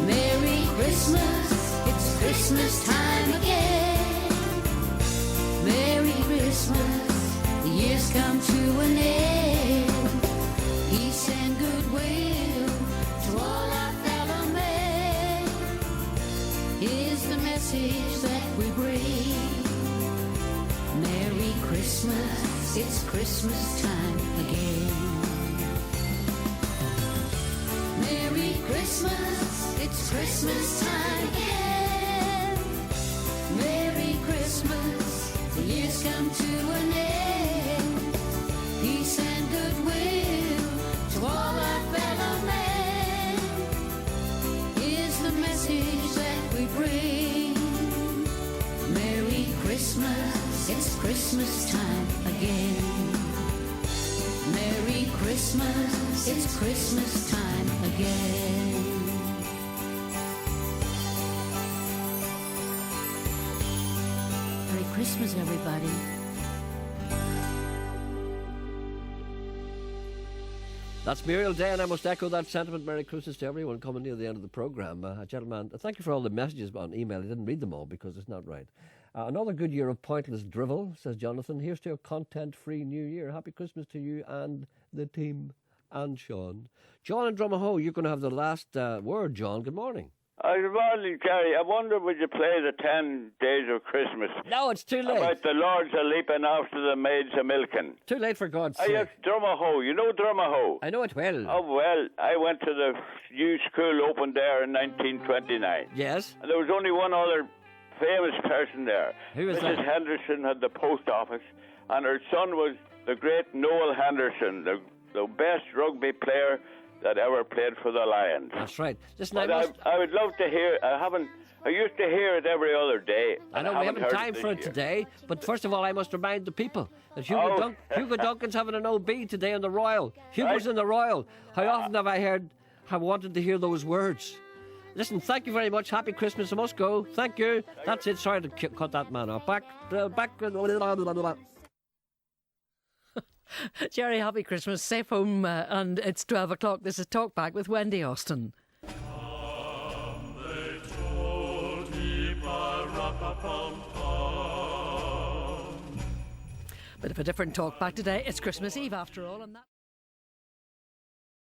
Merry Christmas, it's Christmas time again. Merry Christmas, the year's come to an end. Peace and goodwill to all our fellow men is the message that we bring. Merry Christmas, it's Christmas time again. Merry Christmas, it's Christmas time again. Merry Christmas, the year's come to an end. Peace and goodwill to all our fellow men is the message that we bring. Merry it's Christmas time again. Merry Christmas, everybody. That's Muriel Day, and I must echo that sentiment. Merry Christmas to everyone coming near the end of the programme. Gentlemen, thank you for all the messages on email. I didn't read them all because it's not right. Another good year of pointless drivel, says Jonathan. Here's to a content-free new year. Happy Christmas to you and the team and Sean. John in Drumahoe, you're going to have the last word, John. Good morning. Good morning, Gerry. I wonder, would you play the 10 Days of Christmas? No, it's too late. About the lords a leaping after the maids a milking. Too late for God's sake. Yes, Drumahoe. You know Drumahoe? I know it well. Oh, well, I went to the new school opened there in 1929. Yes. And there was only one other famous person there. Who was Mrs. that? Henderson had the post office, and her son was the great Noel Henderson, the best rugby player that ever played for the Lions. That's right. Listen, I would love to hear. I used to hear it every other day. I know we haven't time for it today, but first of all, I must remind the people that Hugo Duncan's having an OB today in the Royal. Hugo's in the Royal. How often have I wanted to hear those words? Listen, thank you very much. Happy Christmas. I must go. Thank you. That's it. Sorry to cut that man off. Back. Gerry, happy Christmas. Safe home, and it's 12 o'clock. This is Talk Back with Wendy Austin. Bit of a different talk back today. It's Christmas Eve after all, and that.